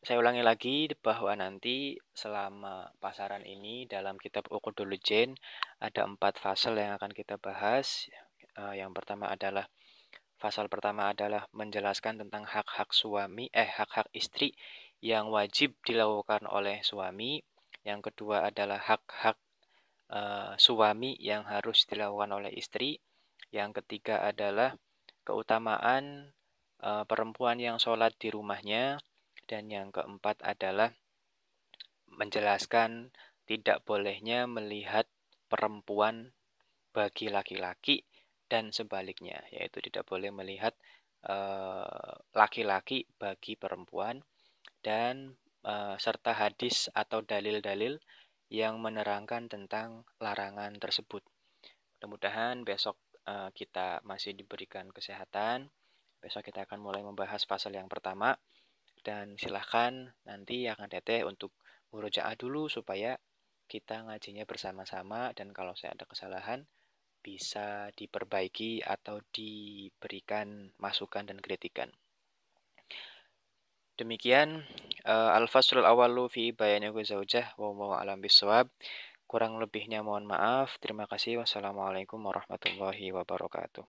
saya ulangi lagi bahwa nanti selama pasaran ini dalam kitab Uqudul Jen ada 4 fasal yang akan kita bahas. Yang pertama adalah Fasal pertama adalah menjelaskan tentang hak-hak hak-hak istri yang wajib dilakukan oleh suami. Yang kedua adalah hak-hak suami yang harus dilakukan oleh istri. Yang ketiga adalah keutamaan perempuan yang sholat di rumahnya. Dan yang keempat adalah menjelaskan tidak bolehnya melihat perempuan bagi laki-laki dan sebaliknya, yaitu tidak boleh melihat laki-laki bagi perempuan, dan serta hadis atau dalil-dalil yang menerangkan tentang larangan tersebut. Mudah-mudahan besok kita masih diberikan kesehatan. Besok kita akan mulai membahas pasal yang pertama, dan silahkan nanti akan teteh untuk murojaah dulu supaya kita ngajinya bersama-sama, dan kalau saya ada kesalahan bisa diperbaiki atau diberikan masukan dan kritikan. Demikian al-faslul awalu fi bayani zaujah wa huwa a'lam bissawab. Kurang lebihnya mohon maaf. Terima kasih. Wassalamualaikum warahmatullahi wabarakatuh.